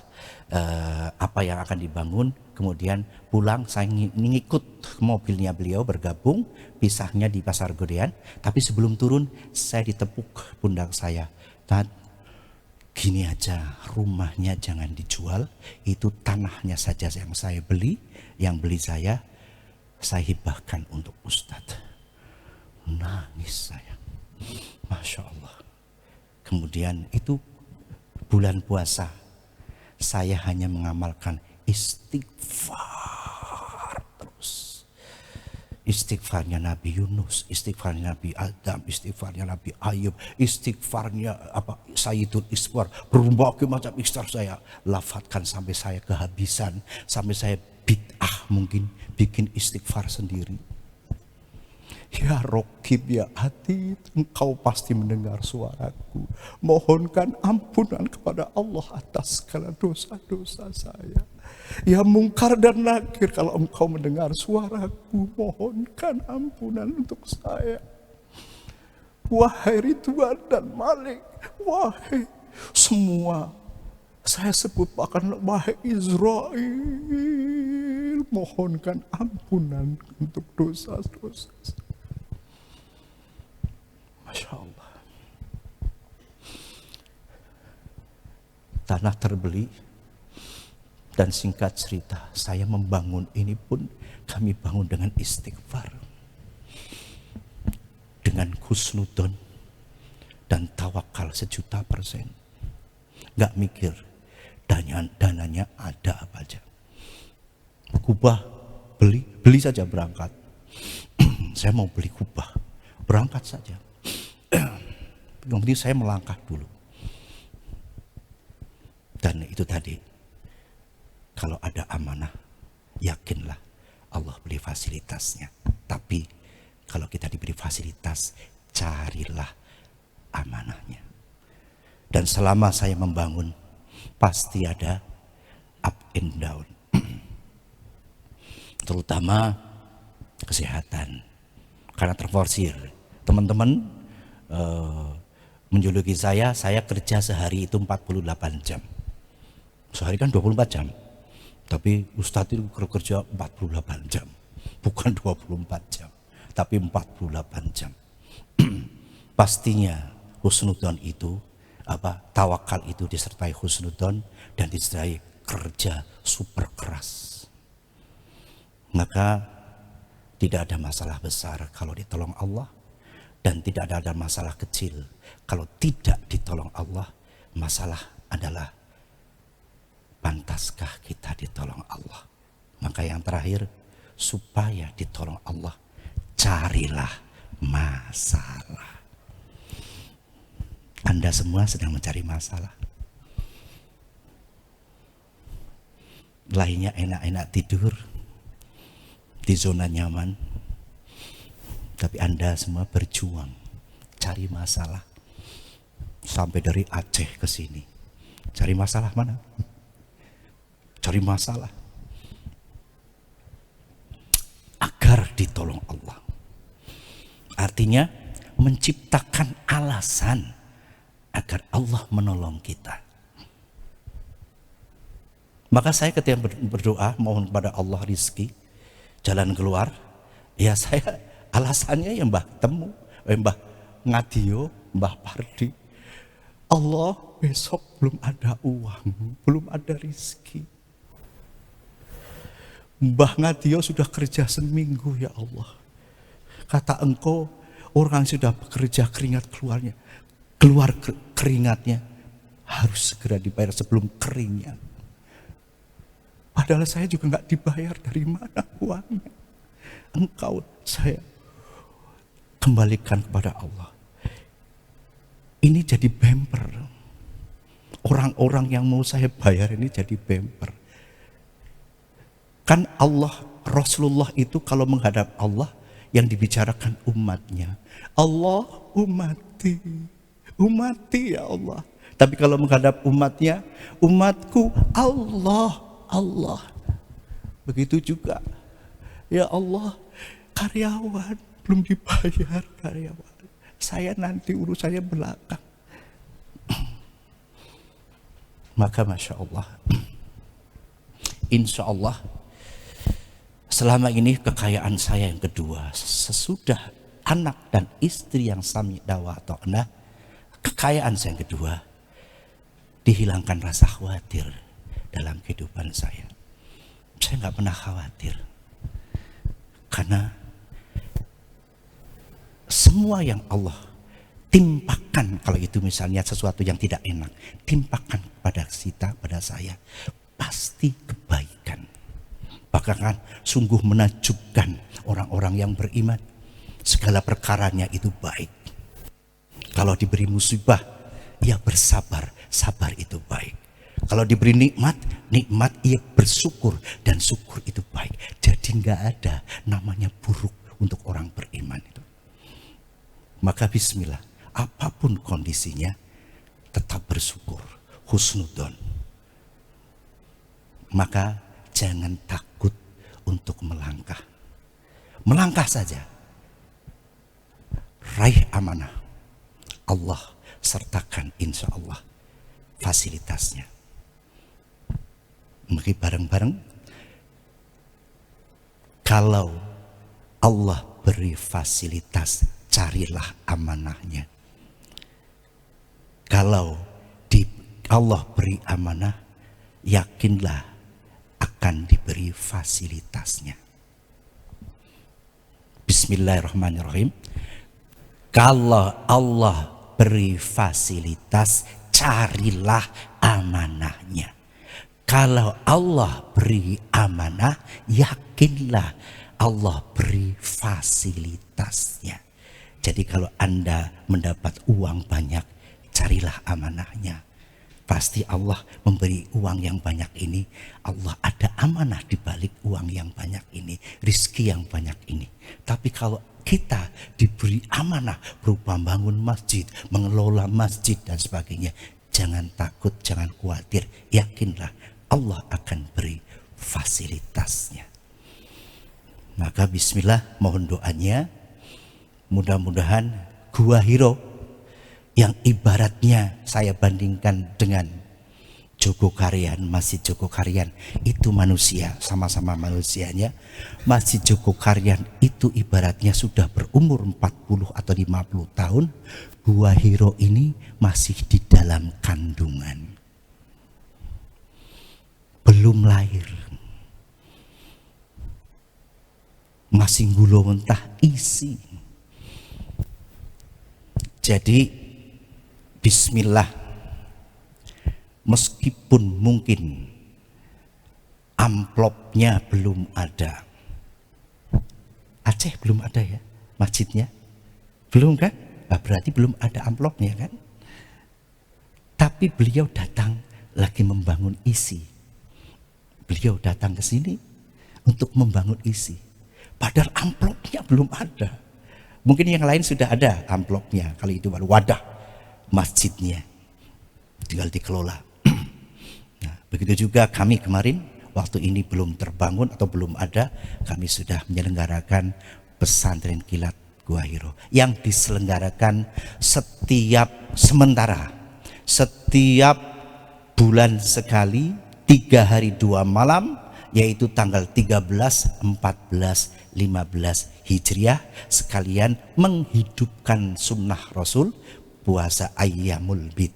apa yang akan dibangun, kemudian pulang saya ngikut mobilnya beliau bergabung, pisahnya di Pasar Godian, tapi sebelum turun saya ditepuk pundak saya. gini aja, rumahnya jangan dijual, itu tanahnya saja yang saya beli, yang beli saya hibahkan untuk Ustadz. Nangis saya, Masya Allah. Kemudian itu bulan puasa, saya hanya mengamalkan istighfar terus. Istighfarnya Nabi Yunus, istighfarnya Nabi Adam, istighfarnya Nabi Ayub, istighfarnya Sayyidul Istighfar, berbagai macam istighfar saya lafadzkan sampai saya kehabisan, sampai saya bid'ah mungkin bikin istighfar sendiri. Ya Rokib, ya Atid, engkau pasti mendengar suaraku. Mohonkan ampunan kepada Allah atas segala dosa-dosa saya. Ya Mungkar dan Nakir, kalau engkau mendengar suaraku, mohonkan ampunan untuk saya. Wahai Ridwan dan Malik, wahai semua, saya sebut bahkan wahai Israel, mohonkan ampunan untuk dosa-dosa saya. Masya Allah. Tanah terbeli, dan singkat cerita saya membangun ini pun kami bangun dengan istighfar, dengan husnudon dan tawakal 100%. Gak mikir dananya ada apa aja. Kubah beli saja berangkat. Saya mau beli kubah, berangkat saja. Yang penting saya melangkah dulu. Dan itu tadi, kalau ada amanah, yakinlah Allah beri fasilitasnya. Tapi kalau kita diberi fasilitas, carilah amanahnya. Dan selama saya membangun, pasti ada up and down. Terutama kesehatan. Karena terforsir. Teman-teman menjuluki saya kerja sehari itu 48 jam. Sehari kan 24 jam. Tapi Ustadz itu kerja 48 jam. Bukan 24 jam. Tapi 48 jam. Pastinya husnudon itu, tawakal itu disertai husnudon dan disertai kerja super keras. Maka tidak ada masalah besar kalau ditolong Allah. Dan tidak ada masalah kecil kalau tidak ditolong Allah. Masalah adalah pantaskah kita ditolong Allah. Maka yang terakhir, supaya ditolong Allah, carilah masalah. Anda semua sedang mencari masalah. Lainnya enak-enak tidur di zona nyaman. Tapi Anda semua berjuang cari masalah. Sampai dari Aceh ke sini. Cari masalah mana? Cari masalah agar ditolong Allah. Artinya menciptakan alasan agar Allah menolong kita. Maka saya ketika berdoa mohon kepada Allah rizki, jalan keluar, ya saya alasannya ya Mbah Temu, Mbah Ngadio, Mbah Pardi. Allah, besok belum ada uang, belum ada rizki. Mbah Ngadio sudah kerja seminggu ya Allah. Kata engkau, orang sudah bekerja keringat keluar keringatnya harus segera dibayar sebelum keringnya. Padahal saya juga nggak dibayar, dari mana uangnya? Engkau, saya kembalikan kepada Allah. Ini jadi bemper. Orang-orang yang mau saya bayar ini jadi bemper. Kan Allah, Rasulullah itu kalau menghadap Allah yang dibicarakan umatnya. Allah umati ya Allah. Tapi kalau menghadap umatnya, umatku Allah. Begitu juga. Ya Allah, karyawan belum dibayar karyawan. Saya nanti urusannya belakang. Maka Masya Allah, Insya Allah, selama ini kekayaan saya yang kedua, sesudah anak dan istri yang sami dawa ta'na, kekayaan saya yang kedua, dihilangkan rasa khawatir dalam kehidupan saya. Saya nggak pernah khawatir. Karena semua yang Allah timpakan, kalau itu misalnya sesuatu yang tidak enak, timpakan kepada kita, pada saya, pasti kebaikan. Bahkan sungguh menakjubkan orang-orang yang beriman. Segala perkaranya itu baik. Kalau diberi musibah, ia bersabar, sabar itu baik. Kalau diberi nikmat, nikmat ia bersyukur, dan syukur itu baik. Jadi nggak ada namanya buruk untuk orang beriman itu. Maka bismillah, apapun kondisinya, tetap bersyukur, husnudon. Maka jangan takut untuk melangkah. Melangkah saja. Raih amanah. Allah sertakan insya Allah fasilitasnya. Mari bareng-bareng. Kalau Allah beri fasilitas, carilah amanahnya. Kalau Allah beri amanah, yakinlah akan diberi fasilitasnya. Bismillahirrahmanirrahim. Kalau Allah beri fasilitas, carilah amanahnya. Kalau Allah beri amanah, yakinlah Allah beri fasilitasnya. Jadi kalau Anda mendapat uang banyak, carilah amanahnya. Pasti Allah memberi uang yang banyak ini, Allah ada amanah di balik uang yang banyak ini, rizki yang banyak ini. Tapi kalau kita diberi amanah berupa bangun masjid, mengelola masjid dan sebagainya, jangan takut, jangan khawatir, yakinlah Allah akan beri fasilitasnya. Maka bismillah, mohon doanya, mudah-mudahan Gua Hiro yang ibaratnya saya bandingkan dengan Jogokarian, Masjid Jogokarian itu manusia, sama-sama manusianya. Masjid Jogokarian itu ibaratnya sudah berumur 40 atau 50 tahun. Gua Hiro ini masih di dalam kandungan, belum lahir, masih gulo mentah isi. Jadi bismillah, meskipun mungkin amplopnya belum ada. Aceh belum ada ya masjidnya? Belum kan? Nah, berarti belum ada amplopnya kan? Tapi beliau datang lagi membangun isi. Beliau datang ke sini untuk membangun isi. Padahal amplopnya belum ada. Mungkin yang lain sudah ada amplopnya. Kali itu baru wadah masjidnya, tinggal dikelola. Nah, begitu juga kami kemarin, waktu ini belum terbangun atau belum ada, kami sudah menyelenggarakan pesantren kilat Gua Hiro yang diselenggarakan setiap bulan sekali, 3 hari 2 malam, yaitu tanggal 13, 14, 15 Hijriah, sekalian menghidupkan sunnah Rasul, puasa Ayyamul Bid.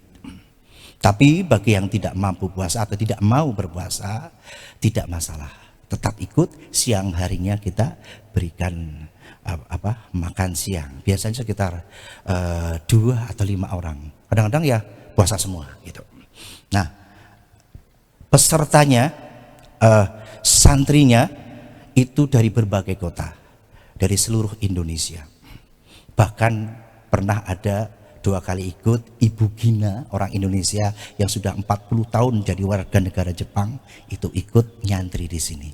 Tapi bagi yang tidak mampu puasa atau tidak mau berpuasa, tidak masalah, tetap ikut. Siang harinya kita berikan makan siang, biasanya sekitar 2 atau 5 orang, kadang-kadang ya puasa semua gitu. Nah, pesertanya, santrinya itu dari berbagai kota, dari seluruh Indonesia. Bahkan pernah ada 2 kali ikut Ibu Gina, orang Indonesia yang sudah 40 tahun jadi warga negara Jepang, itu ikut nyantri di sini.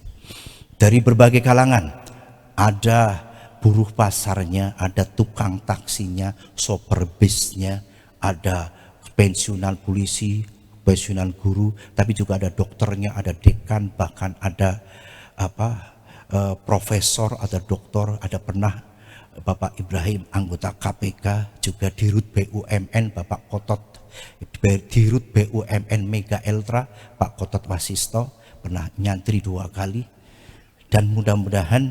Dari berbagai kalangan, ada buruh pasarnya, ada tukang taksinya, sopir bisnya, ada pensiunan polisi, pensiunan guru, tapi juga ada dokternya, ada dekan, bahkan ada profesor, ada doktor, ada pernah Bapak Ibrahim anggota KPK, juga Dirut BUMN Bapak Kotot, Dirut BUMN Mega Eltra Pak Kotot Wasisto pernah nyantri 2 kali. Dan mudah-mudahan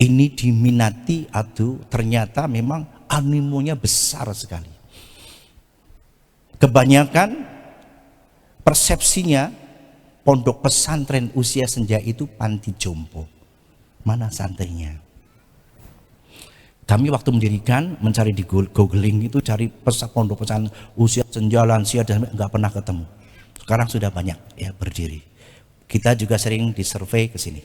ini diminati atau ternyata memang animonya besar sekali. Kebanyakan persepsinya pondok pesantren usia senja itu panti jompo. Mana santrinya? Kami waktu mendirikan, mencari di googling itu, cari pondok pesantren usia senja, lansia, dan nggak pernah ketemu. Sekarang sudah banyak ya berdiri. Kita juga sering disurvei ke sini.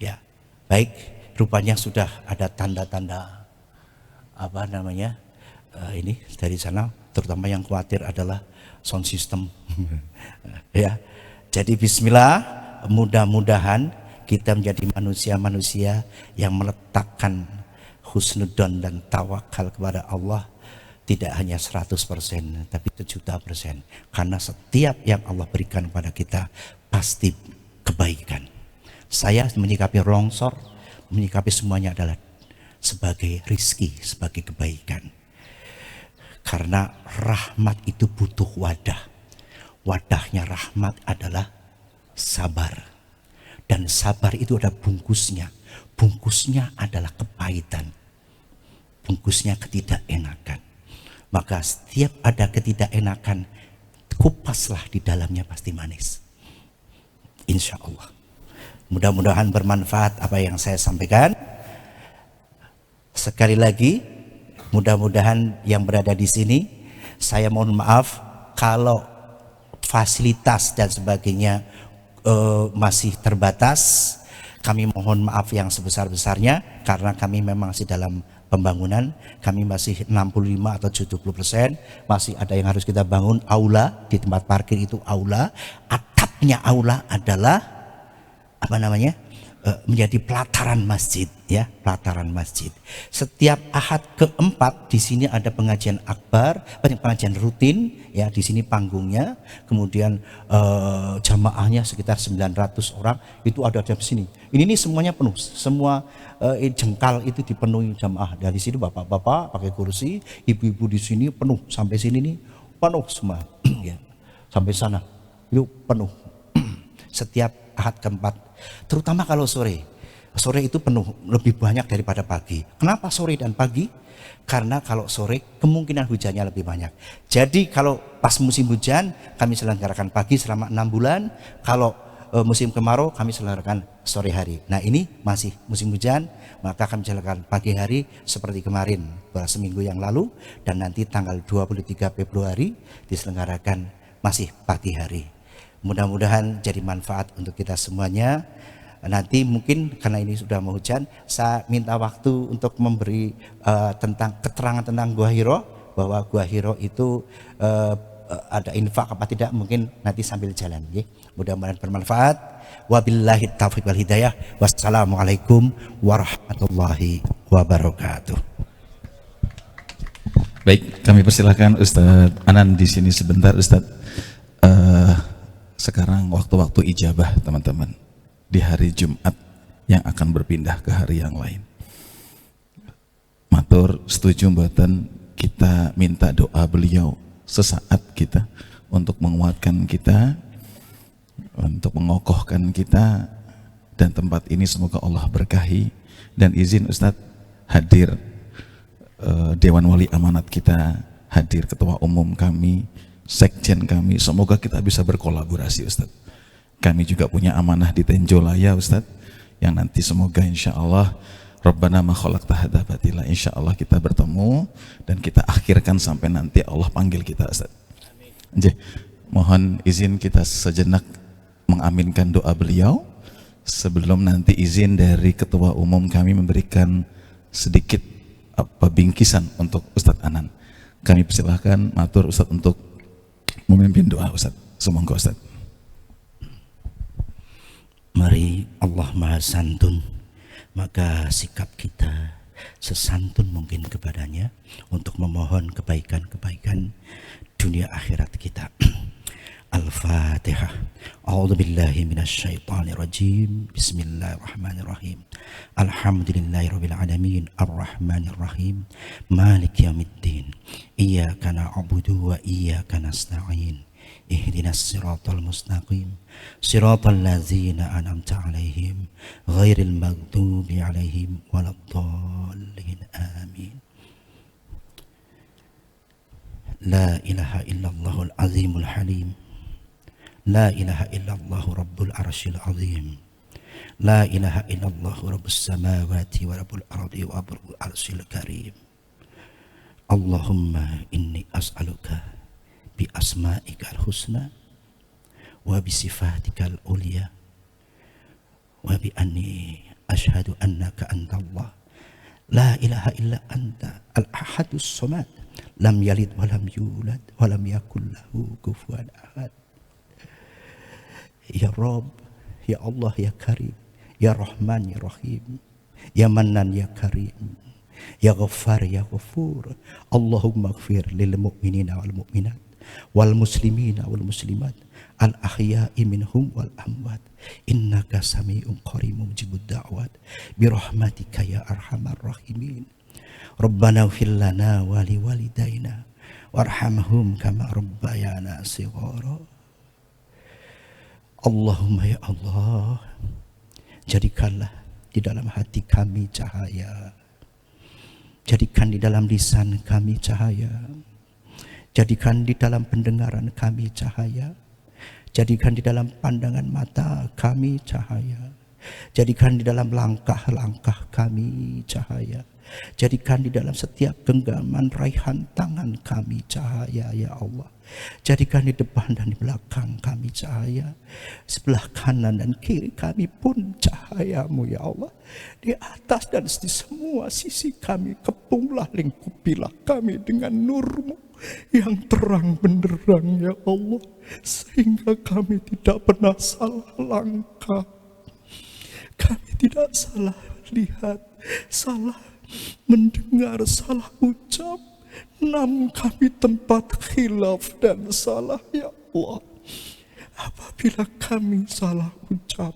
Ya, baik, rupanya sudah ada tanda-tanda apa namanya ini dari sana. Terutama yang khawatir adalah sound system. Ya, jadi Bismillah, mudah-mudahan kita menjadi manusia-manusia yang meletakkan husnudon dan tawakal kepada Allah, tidak hanya 100%, tapi 1.000.000%. Karena setiap yang Allah berikan kepada kita pasti kebaikan. Saya menyikapi longsor, menyikapi semuanya adalah sebagai rizki, sebagai kebaikan. Karena rahmat itu butuh wadah. Wadahnya rahmat adalah sabar. Dan sabar itu ada bungkusnya. Bungkusnya adalah kepahitan. Bungkusnya ketidakenakan. Maka setiap ada ketidakenakan, kupaslah di dalamnya pasti manis. Insya Allah. Mudah-mudahan bermanfaat apa yang saya sampaikan. Sekali lagi, mudah-mudahan yang berada di sini, saya mohon maaf kalau fasilitas dan sebagainya masih terbatas. Kami mohon maaf yang sebesar-besarnya karena kami memang masih dalam pembangunan. Kami masih 65 atau 70%. Masih ada yang harus kita bangun. Aula di tempat parkir itu aula. Atapnya aula adalah apa namanya? Menjadi pelataran masjid, ya, pelataran masjid. Setiap Ahad keempat di sini ada pengajian akbar, pengajian rutin, ya, di sini panggungnya. Kemudian jamaahnya sekitar 900 orang, itu ada di sini. Ini semuanya penuh, semua jengkal itu dipenuhi jamaah. Dari sini bapak-bapak pakai kursi, ibu-ibu di sini penuh, sampai sini nih penuh semua, ya, sampai sana itu penuh. Setiap Ahad keempat, terutama kalau sore itu penuh, lebih banyak daripada pagi. Kenapa sore dan pagi? Karena kalau sore kemungkinan hujannya lebih banyak. Jadi kalau pas musim hujan kami selenggarakan pagi selama 6 bulan. Kalau musim kemarau kami selenggarakan sore hari. Nah ini masih musim hujan, maka kami selenggarakan pagi hari seperti kemarin seminggu yang lalu. Dan nanti tanggal 23 Februari diselenggarakan masih pagi hari. Mudah-mudahan jadi manfaat untuk kita semuanya. Nanti mungkin karena ini sudah mau hujan, saya minta waktu untuk memberi tentang keterangan tentang Gua Hiro, bahwa Gua Hiro itu ada infak apa tidak, mungkin nanti sambil jalan. Ya. Mudah-mudahan bermanfaat. Wabillahi taufiq wal hidayah. Wassalamualaikum warahmatullahi wabarakatuh. Baik, kami persilahkan Ustadz Anan di sini sebentar, Ustadz. Sekarang waktu-waktu ijabah teman-teman di hari Jumat yang akan berpindah ke hari yang lain. Matur setuju mboten kita minta doa beliau sesaat kita untuk menguatkan kita, untuk mengokohkan kita, dan tempat ini semoga Allah berkahi. Dan izin Ustadz hadir Dewan Wali Amanat kita, hadir Ketua Umum kami, Sekjen kami, semoga kita bisa berkolaborasi Ustadz. Kami juga punya amanah di Tenjolaya Ustadz, yang nanti semoga insya Allah Rabbana ma khalaqta hadza batila, insya Allah kita bertemu dan kita akhirkan sampai nanti Allah panggil kita Ustadz. Mohon izin kita sejenak mengaminkan doa beliau sebelum nanti izin dari Ketua Umum kami memberikan sedikit bingkisan untuk Ustadz Anan. Kami persilahkan matur Ustadz untuk memimpin doa Ustadz. Semoga Ustadz. Mari, Allah Maha Santun, maka sikap kita sesantun mungkin kepadanya untuk memohon kebaikan-kebaikan dunia akhirat kita. Al-Fatihah. A'udzubillahi minasyaitonirrajim. Bismillahirrahmanirrahim. Alhamdulillahirabbil alamin, arrahmanirrahim, maliki yaumiddin. Iyyaka na'budu wa iyyaka nasta'in. Ihdinas siratal mustaqim. Siratal ladzina an'amta 'alaihim ghairil maghdubi 'alaihim waladdallin. Amin. La ilaha illallahul azimul halim. La ilaha illallahu rabbul arsyil azim. La ilaha illallahu rabbus samawati wa rabbul ardi wa rabbul arsyil karim. Allahumma inni as'aluka bi asma'ikal husna wa bi sifatikal ulia wa bi anni asyhadu annaka antallah la ilaha illa anta al-ahadus samad lam yalid wa lam yulad wa lam yakul lahu kufuwan ahad. Ya Rabb, ya Allah, ya Karim, ya Rahman, ya Rahim, ya Mannan, ya Karim, ya Ghaffar, ya Ghafur. Allahumma ighfir lil mu'minina wal mu'minat wal muslimina wal muslimat al ahya'i minhum wal amwat innaka sami'un qaribun mujibud da'wat bi rahmatika ya arhamar rahimin. Rabbana ighfir lana wa li walidayna warhamhum kama rabbayana shighara. Allahumma ya Allah, jadikanlah di dalam hati kami cahaya, jadikan di dalam lisan kami cahaya, jadikan di dalam pendengaran kami cahaya, jadikan di dalam pandangan mata kami cahaya, jadikan di dalam langkah-langkah kami cahaya, jadikan di dalam setiap genggaman raihan tangan kami cahaya ya Allah. Jadikan di depan dan di belakang kami cahaya, sebelah kanan dan kiri kami pun cahayamu ya Allah. Di atas dan di semua sisi kami kepunglah, lingkupilah kami dengan nurmu yang terang benderang ya Allah, sehingga kami tidak pernah salah langkah, kami tidak salah lihat, salah mendengar, salah ucap, namun kami tempat khilaf dan salah ya Allah. Apabila kami salah ucap,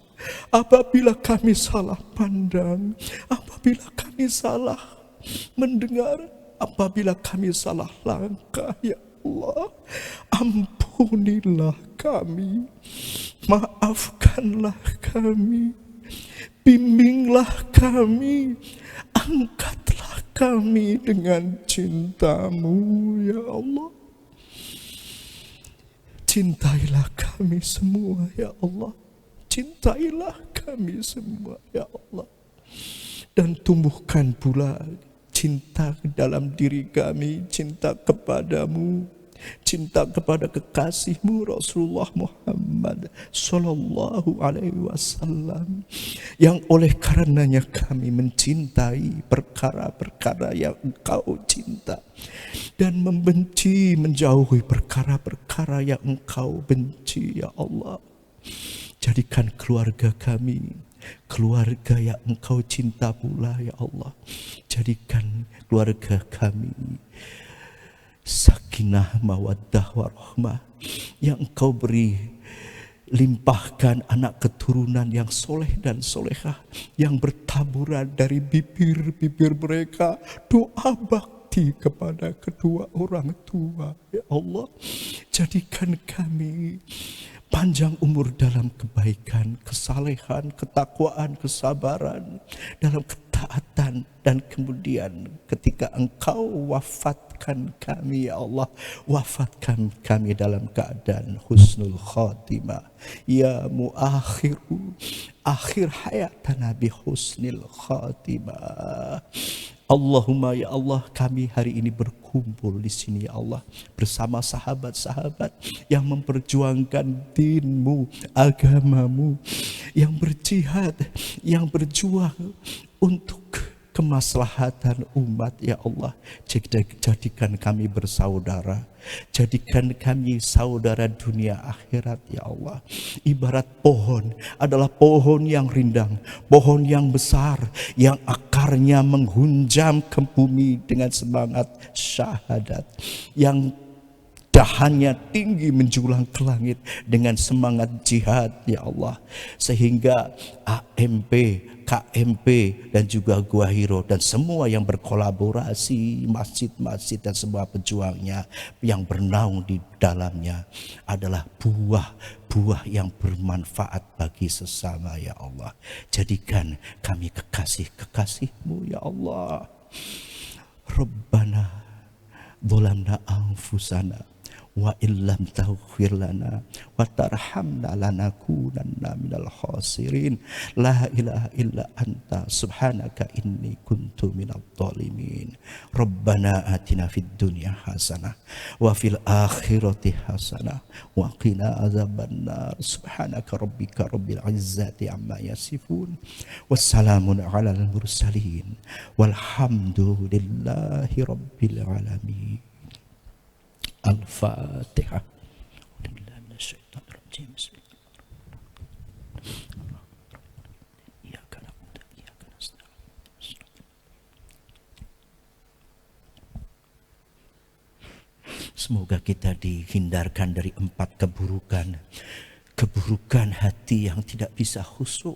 apabila kami salah pandang, apabila kami salah mendengar, apabila kami salah langkah ya Allah, ampunilah kami, maafkanlah kami, bimbinglah kami, angkatlah kami dengan cintamu ya Allah. Cintailah kami semua ya Allah, cintailah kami semua ya Allah, dan tumbuhkan pula cinta dalam diri kami, cinta kepadamu, cinta kepada kekasihmu Rasulullah Muhammad Sallallahu Alaihi Wasallam, yang oleh karenanya kami mencintai perkara-perkara yang engkau cinta dan membenci, menjauhi perkara-perkara yang engkau benci ya Allah. Jadikan keluarga kami keluarga yang engkau cinta pula ya Allah. Jadikan keluarga kami sakinah, mawaddah, warahmah yang engkau beri, limpahkan anak keturunan yang soleh dan solehah yang bertaburan dari bibir-bibir mereka doa bakti kepada kedua orang tua ya Allah. Jadikan kami panjang umur dalam kebaikan, kesalehan, ketakwaan, kesabaran, dalam ketaatan, dan kemudian ketika engkau wafatkan kami ya Allah, wafatkan kami dalam keadaan husnul khatimah ya muakhiru akhir hayatana bi husnil khatimah. Allahumma ya Allah, kami hari ini berkumpul di sini ya Allah bersama sahabat-sahabat yang memperjuangkan dinmu, agamamu, yang berjihad, yang berjuang untuk kemaslahatan umat ya Allah. Jadikan kami bersaudara, jadikan kami saudara dunia akhirat ya Allah. Ibarat pohon adalah pohon yang rindang, pohon yang besar, yang akarnya menghunjam ke bumi dengan semangat syahadat, yang dahannya tinggi menjulang ke langit dengan semangat jihad ya Allah, sehingga AMP, KMP dan juga Gua Hiro dan semua yang berkolaborasi, masjid-masjid dan semua pejuangnya yang bernaung di dalamnya adalah buah yang bermanfaat bagi sesama ya Allah. Jadikan kami kekasih-kekasih-Mu ya Allah. Rabbana Dzalamna anfusana wa illam taghfir lana wa tarhamna lanakunanna minal khasirin. La ilaha illa anta subhanaka inni kuntu minadh dhalimin. Rabbana atina fid dunya hasanah wa fil akhirati hasanah wa qina adzabannar. Subhanaka rabbika rabbil izzati amma yasifun. Wassalamun alal mursalin walhamdulillahi rabbil alamin. Al-Fatihah. Semoga kita dihindarkan dari 4 keburukan. Keburukan hati yang tidak bisa khusyuk,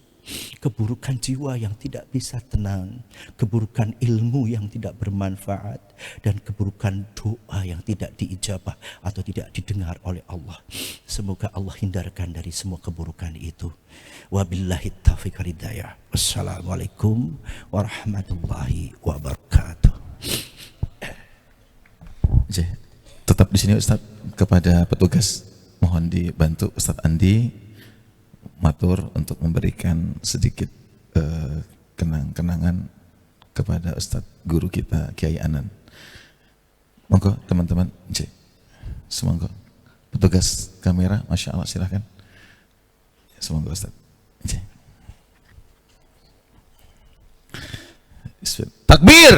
keburukan jiwa yang tidak bisa tenang, keburukan ilmu yang tidak bermanfaat, dan keburukan doa yang tidak diijabah atau tidak didengar oleh Allah. Semoga Allah hindarkan dari semua keburukan itu. Wabillahi taufiq wal hidayah. Wassalamualaikum warahmatullahi wabarakatuh. Tetap di sini Ustadz. Kepada petugas mohon dibantu Ustadz Andi matur untuk memberikan sedikit kenang-kenangan kepada Ustadz guru kita Kiai Anan. Monggo teman-teman, semoga petugas kamera, masya Allah, silahkan. Semoga Ustadz. Takbir.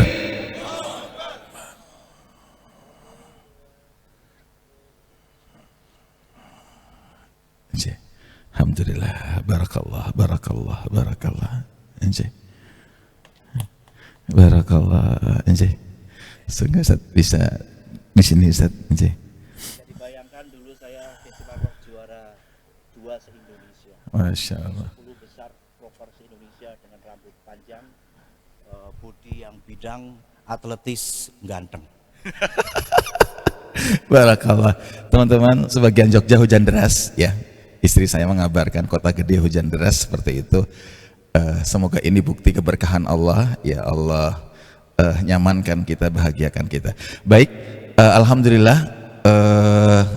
Alhamdulillah, barakallah, barakallah, barakallah. Barakallah, sehingga Ustaz bisa di sini Ustaz. Jadi bayangkan dulu saya festival rock juara 2 se-Indonesia. Masya Allah. 10 besar rocker se-Indonesia dengan rambut panjang, bodi yang bidang, atletis, ganteng. Barakallah. Teman-teman, sebagian Jogja hujan deras ya. Istri saya mengabarkan Kota Gede hujan deras seperti itu. Semoga ini bukti keberkahan Allah. Ya Allah, nyamankan kita, bahagiakan kita. Baik, alhamdulillah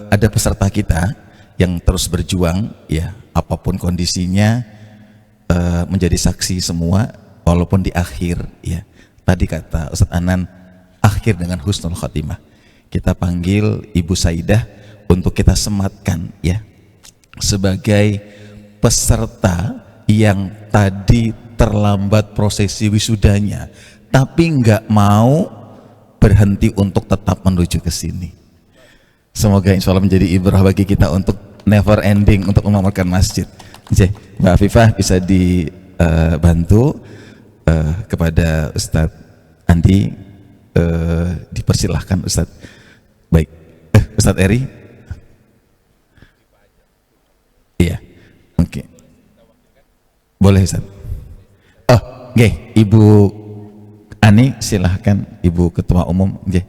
ada peserta kita yang terus berjuang ya, apapun kondisinya, menjadi saksi semua walaupun di akhir ya. Tadi kata Ustadz Anan, akhir dengan husnul khotimah. Kita panggil Ibu Saidah untuk kita sematkan ya, sebagai peserta yang tadi terlambat prosesi wisudanya tapi nggak mau berhenti untuk tetap menuju ke sini. Semoga insya Allah menjadi ibrah bagi kita untuk never ending untuk memakmurkan masjid. Mbak Afifah bisa dibantu kepada Ustadz Andi, dipersilahkan Ustadz. Baik, Ustadz Eri. Iya, oke. Boleh Ustaz. Oh, nggih, Ibu Ani silahkan, Ibu Ketua Umum. Nggih.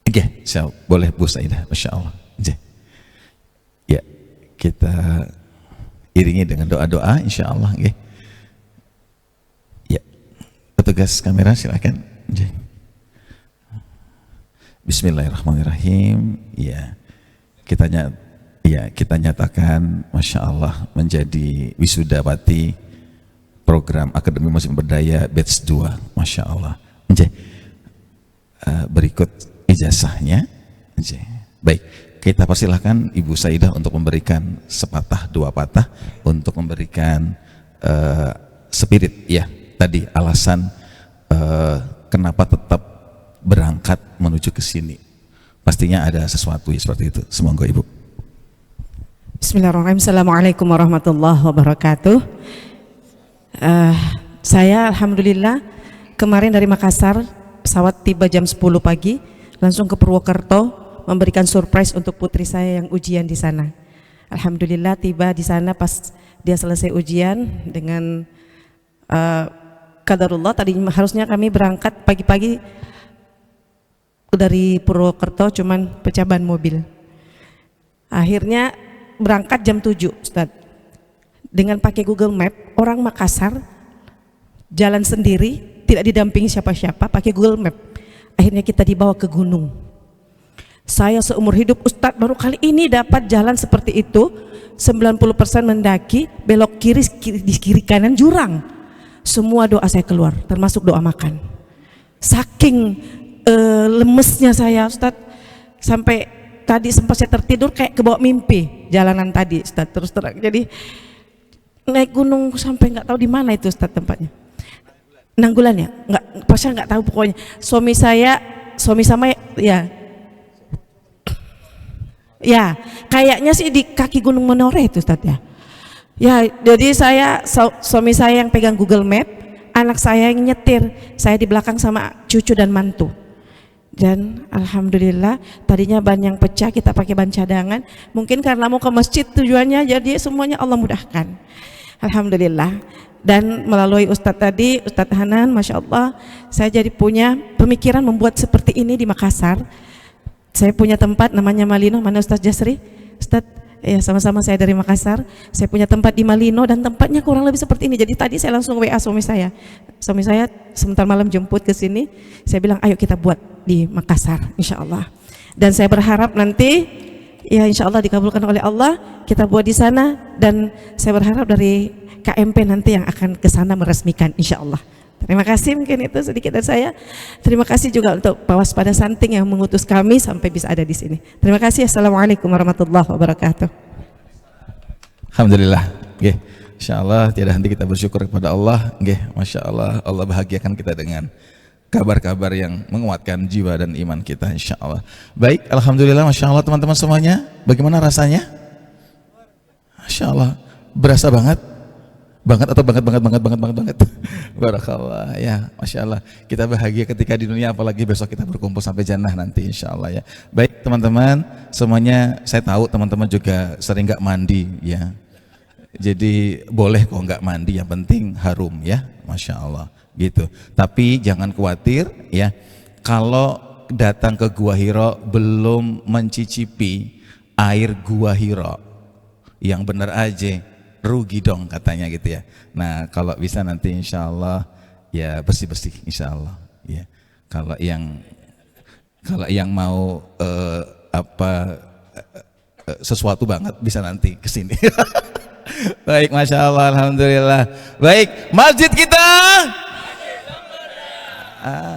Nggih, boleh Bu Saidah, Masya Allah. Nggih. Ya, kita iringi dengan doa-doa insya Allah. Nggih. Ya, petugas kamera silahkan. Nggih. Bismillahirrahmanirrahim. Ya. Kita nyatakan Masya Allah menjadi wisudawati program Akademi Muslim Berdaya batch 2. Masya Allah. Berikut ijazahnya. Baik, kita persilahkan Ibu Saidah untuk memberikan sepatah dua patah untuk memberikan spirit ya, tadi alasan kenapa tetap berangkat menuju ke sini. Pastinya ada sesuatu ya seperti itu. Semoga Ibu. Bismillahirrahmanirrahim. Assalamualaikum warahmatullahi wabarakatuh. Saya alhamdulillah kemarin dari Makassar, pesawat tiba jam 10 pagi, langsung ke Purwokerto memberikan surprise untuk putri saya yang ujian di sana. Alhamdulillah tiba di sana pas dia selesai ujian dengan qadarullah. Tadi harusnya kami berangkat pagi-pagi dari Purwokerto, cuman pecah ban mobil. Akhirnya berangkat jam 7 Ustaz. Dengan pakai Google Map, orang Makassar jalan sendiri tidak didampingi siapa-siapa, pakai Google Map. Akhirnya kita dibawa ke gunung. Saya seumur hidup Ustadz baru kali ini dapat jalan seperti itu. 90% mendaki, belok kiri, di kiri kanan jurang. Semua doa saya keluar, termasuk doa makan. Saking lemesnya saya Ustadz, sampai tadi sempat saya tertidur kayak kebawa mimpi jalanan tadi Ustadz, terus terang. Jadi naik gunung sampai nggak tahu di mana itu Ustadz tempatnya. Nanggulan ya? Nggak, pasnya nggak tahu pokoknya. Suami sama ya kayaknya sih di kaki Gunung Menoreh itu Ustadz ya. Ya, jadi suami saya yang pegang Google Map, anak saya yang nyetir, saya di belakang sama cucu dan mantu. Dan alhamdulillah tadinya ban yang pecah, kita pakai ban cadangan. Mungkin karena mau ke masjid tujuannya, jadi semuanya Allah mudahkan. Alhamdulillah. Dan melalui Ustadz tadi, Ustadz Hanan, Masya Allah, saya jadi punya pemikiran membuat seperti ini di Makassar. Saya punya tempat namanya Malino. Mana Ustadz Jasri? Ustadz, ya sama-sama saya dari Makassar. Saya punya tempat di Malino dan tempatnya kurang lebih seperti ini. Jadi tadi saya langsung WA suami saya. Suami saya sebentar malam jemput ke sini. Saya bilang, ayo kita buat di Makassar, insya Allah. Dan saya berharap nanti, ya insya Allah dikabulkan oleh Allah, kita buat di sana. Dan saya berharap dari KMP nanti yang akan ke sana meresmikan, insya Allah. Terima kasih, mungkin itu sedikit dari saya. Terima kasih juga untuk Pak Waspada Santing yang mengutus kami sampai bisa ada di sini. Terima kasih. Assalamualaikum warahmatullahi wabarakatuh. Alhamdulillah. Nggih. Insyaallah tiada henti kita bersyukur kepada Allah. Nggih, Masya Allah, Allah bahagiakan kita dengan kabar-kabar yang menguatkan jiwa dan iman kita, insyaallah. Baik, alhamdulillah, Masya Allah teman-teman semuanya. Bagaimana rasanya? Masya Allah, berasa banget atau banget barakallah ya, Masya Allah, kita bahagia ketika di dunia, apalagi besok kita berkumpul sampai jannah nanti, insya Allah ya. Baik teman-teman semuanya, saya tahu teman-teman juga sering nggak mandi ya, jadi boleh kok nggak mandi, yang penting harum ya, Masya Allah gitu. Tapi jangan khawatir ya, kalau datang ke Gua Hiro belum mencicipi air Gua Hiro yang benar aja, rugi dong katanya gitu ya. Nah kalau bisa nanti insya Allah ya bersih-bersih insya Allah ya. Kalau yang mau sesuatu banget bisa nanti kesini. Baik, Masya Allah, alhamdulillah. Baik, masjid kita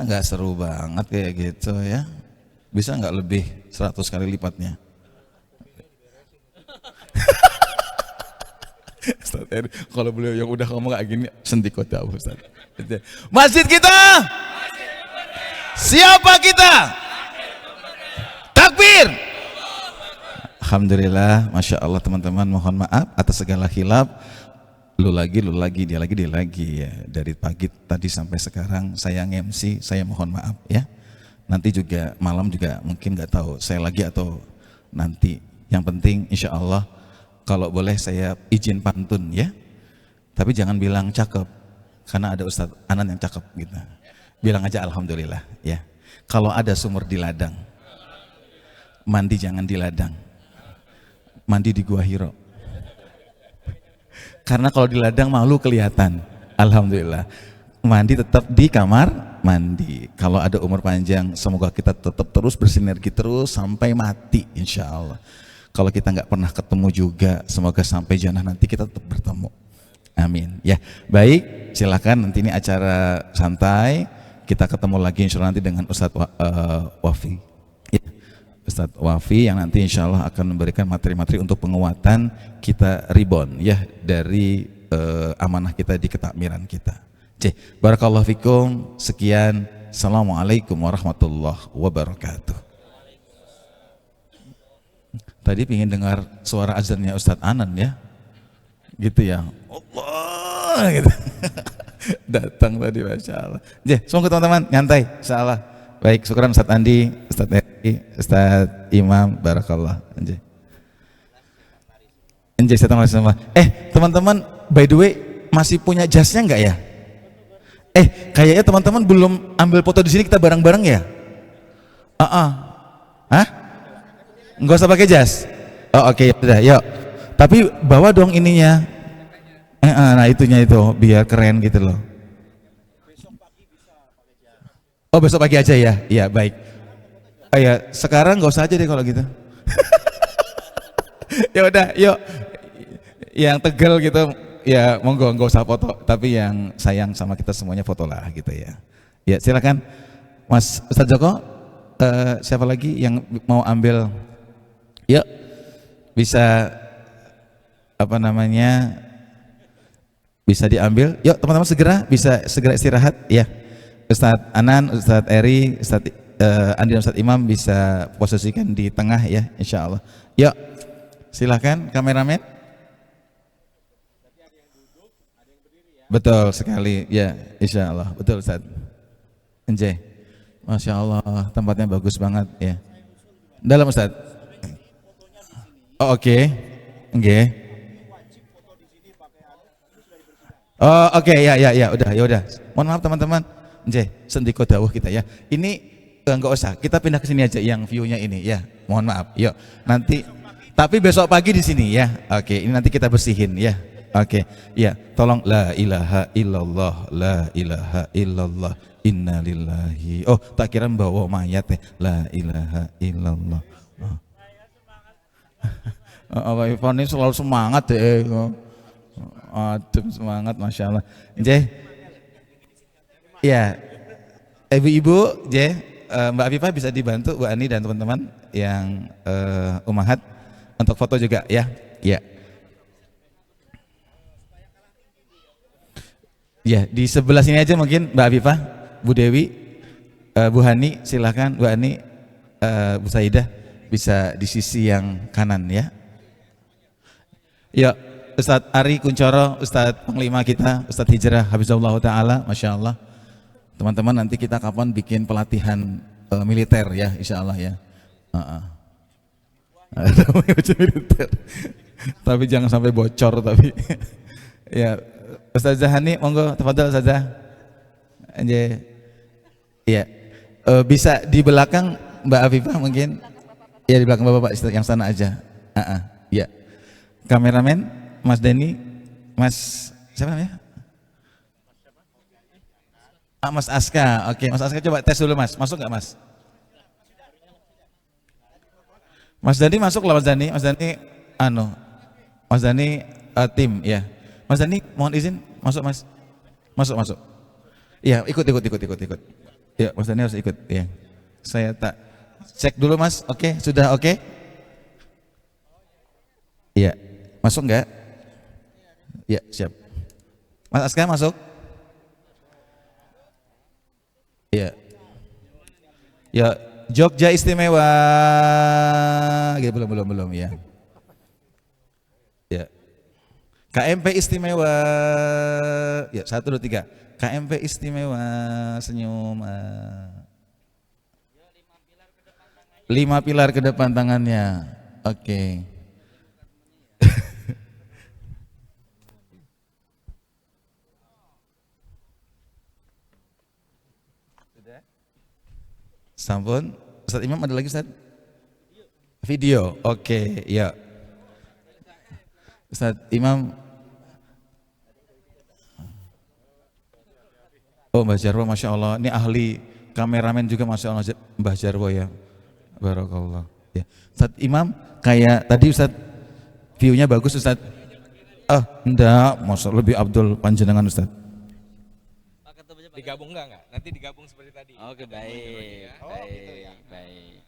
nggak seru banget kayak gitu ya. Bisa nggak lebih 100 kali lipatnya? Ustaz, kalau beliau yang udah ngomong kayak gini sendikot ya Ustaz. Masjid kita, siapa kita? Takbir. Alhamdulillah, Masya Allah teman-teman, mohon maaf atas segala khilaf. Lu lagi, dia lagi ya. Dari pagi tadi sampai sekarang saya nge-MC, saya mohon maaf ya. Nanti juga malam juga mungkin nggak tahu saya lagi atau nanti. Yang penting insya Allah kalau boleh saya izin pantun ya, tapi jangan bilang cakep, karena ada Ustadz Anan yang cakep gitu. Bilang aja alhamdulillah ya. Kalau ada sumur di ladang, mandi jangan di ladang, mandi di Gua Hiro. Karena kalau di ladang malu kelihatan. Alhamdulillah, mandi tetap di kamar mandi. Kalau ada umur panjang, semoga kita tetap terus bersinergi terus sampai mati insya Allah. Kalau kita nggak pernah ketemu juga, semoga sampai jannah nanti kita tetap bertemu. Amin. Ya, baik. Silakan, nanti ini acara santai. Kita ketemu lagi insya Allah nanti dengan Ustadz Wafi. Ya, Ustadz Wafi yang nanti insya Allah akan memberikan materi-materi untuk penguatan kita rebound ya dari amanah kita di ketakmiran kita. Barakallahu fikum. Sekian. Assalamualaikum warahmatullahi wabarakatuh. Tadi pengen dengar suara azannya Ustadz Anan ya, gitu ya, Allah gitu. Datang tadi, Masya Allah. Semoga teman-teman nyantai, Insya Allah. Baik, syukuran Ustadz Andi, Ustadz Eri, Ustadz Imam, barakallah. Teman-teman, by the way, masih punya jasnya nggak ya? Kayaknya teman-teman belum ambil foto di sini, kita bareng-bareng ya? Hah? Nggak usah pakai jas. Oh oke, udah, yuk. Tapi bawa dong ininya. Nah itunya itu biar keren gitu loh. Oh besok pagi aja ya, iya baik. Oh ya sekarang nggak usah aja deh kalau gitu. Ya udah, yuk. Yang Tegal gitu, ya monggo nggak usah foto, tapi yang sayang sama kita semuanya foto lah gitu ya. Ya silakan, Mas Ustadz Joko. Siapa lagi yang mau ambil? Yuk, bisa apa namanya? Bisa diambil. Yuk teman-teman bisa segera istirahat ya. Ustadz Anan, Ustadz Eri, Ustadz Andi dan Ustadz Imam bisa posisikan di tengah ya, insya Allah. Yuk, silahkan kameramen. Betul sekali, ya, insya Allah. Betul Ustadz. Enjay, Masya Allah, tempatnya bagus banget ya. Dalam Ustadz. Oh, oke, okay. Oh oke, ya udah. Mohon maaf teman-teman. Enjay, sendiko dawuh kita ya. Ini enggak usah, kita pindah ke sini aja yang view-nya ini ya. Mohon maaf. Yuk. Nanti tapi besok pagi di sini ya. Oke, ini nanti kita bersihin ya. Oke. Ya, tolong la ilaha illallah, la ilaha illallah, innalillahi. Oh, tak kira bawa mayat ya. La ilaha illallah. Oh. Apa Ivan ini selalu semangat deh. Aduh semangat, Masya Allah. Jeh, ya, ibu-ibu, Jeh, Mbak Afifah bisa dibantu Bu Ani dan teman-teman yang umahat untuk foto juga ya, ya. Ya, di sebelah sini aja mungkin Mbak Afifah, Bu Dewi, Bu Hani, silahkan Bu Ani, Bu Saidah bisa di sisi yang kanan ya. Ya. Ustadz Ari Kuncoro, Ustadz Panglima kita, Ustadz Hijrah Habibullah Ta'ala, Masya Allah. Teman-teman nanti kita kapan bikin pelatihan militer ya, insya Allah ya. Militer. Tapi jangan sampai bocor tapi. Ya, Ustadz Zahani, monggo, tafadhol Ustadz. Ya, bisa di belakang Mbak Afifah mungkin. Ya di belakang bapak yang sana aja. Ya, kameramen. Mas Denny, Mas siapa namanya? Mas Aska, oke Mas Aska coba tes dulu Mas, masuk nggak Mas? Mas Dani masuk lah Mas Dani, Mas Dani tim ya. Mas Dani mohon izin masuk Mas, masuk. Iya ikut. Ya Mas Dani harus ikut ya. Saya tak cek dulu Mas, oke sudah oke? Iya masuk nggak? Ya siap. Mas Aska masuk. Ya. Ya Jogja istimewa. Gitu, belum ya. Ya. KMP istimewa. Ya 1 2 3. KMP istimewa. Senyum. 5 pilar ke depan tangannya. Oke. Sampun, Ustadz Imam ada lagi Ustadz? Video, oke, ya. Ustadz Imam. Oh Mbah Jarwo, Masya Allah, ini ahli kameramen juga Masya Allah Mbah Jarwo ya. Barakallah. Ya. Ustadz Imam, kayak tadi Ustadz, view-nya bagus Ustadz. Enggak, Masya lebih Abdul panjenengan Ustadz. Digabung enggak? Nanti digabung seperti tadi. Oke, baik. Ya. Baik, gitu ya. baik.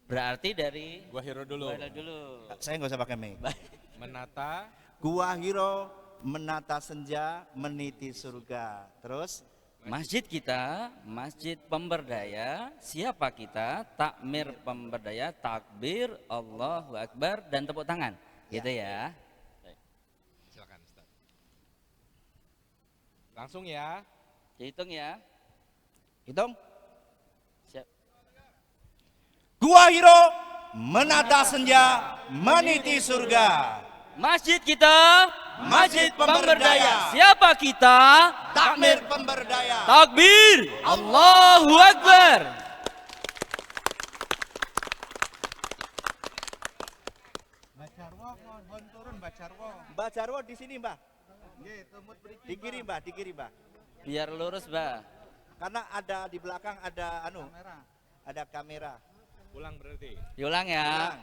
Berarti dari Gua Hiro dulu. Saya nggak usah pakai mic. Menata Gua Hiro menata senja, meniti surga. Terus masjid kita, masjid pemberdaya, siapa kita? Takmir pemberdaya, takbir, Allahu Akbar dan tepuk tangan. Gitu ya. silakan Ustaz. Langsung ya. Dihitung ya. hitung. Siap. Gua Hiro menata senja, meniti surga. Masjid kita, Masjid pemberdaya. siapa kita? Takmir pemberdaya. Takbir, Allahu Akbar. Mbak Jarwo di sini Mbak. Di kiri Mbak, Biar lurus, Mbak. karena ada di belakang ada ada kamera. Ulang berarti. Diulang ya. Ulang.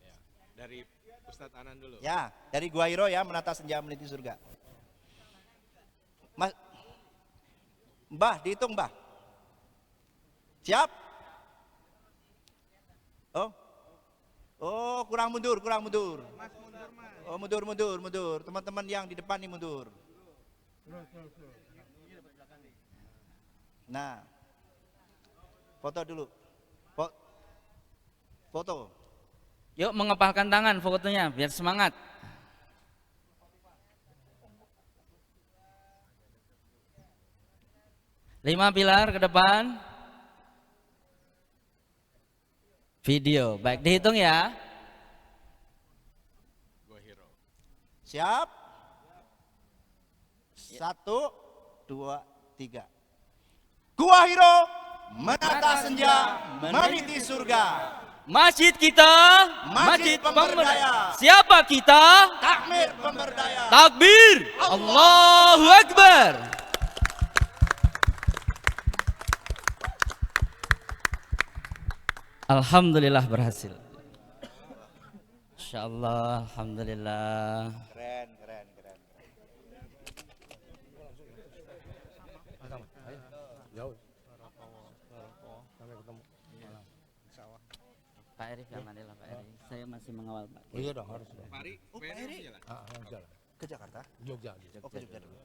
Ya. Dari Ustadz Anan dulu. Ya, dari Gua Hiro ya, menata senja meniti surga. Mas, Mbah, dihitung Mbah. Siap? Oh, kurang mundur. Oh, mundur. Teman-teman yang di depan nih mundur. Nah, foto dulu. Foto. Yuk mengepalkan tangan fotonya biar semangat. Lima pilar ke depan. Video. Baik, dihitung ya. Gua Hiro. Siap? 1, 2, 3. Gua Hiro menata senja meniti surga. Masjid kita, Masjid Pemberdaya. Siapa kita? Takmir Pemberdaya. Takbir. Allahu Akbar. Alhamdulillah berhasil. Insyaallah, alhamdulillah. Keren. Pak Eri, alhamdulillah Pak Eri. Saya masih mengawal Pak. Iya dong, harus dong. Pari, Pak Eri. Jalan Ke Jakarta? Jogja. Oke, Jogja dulu.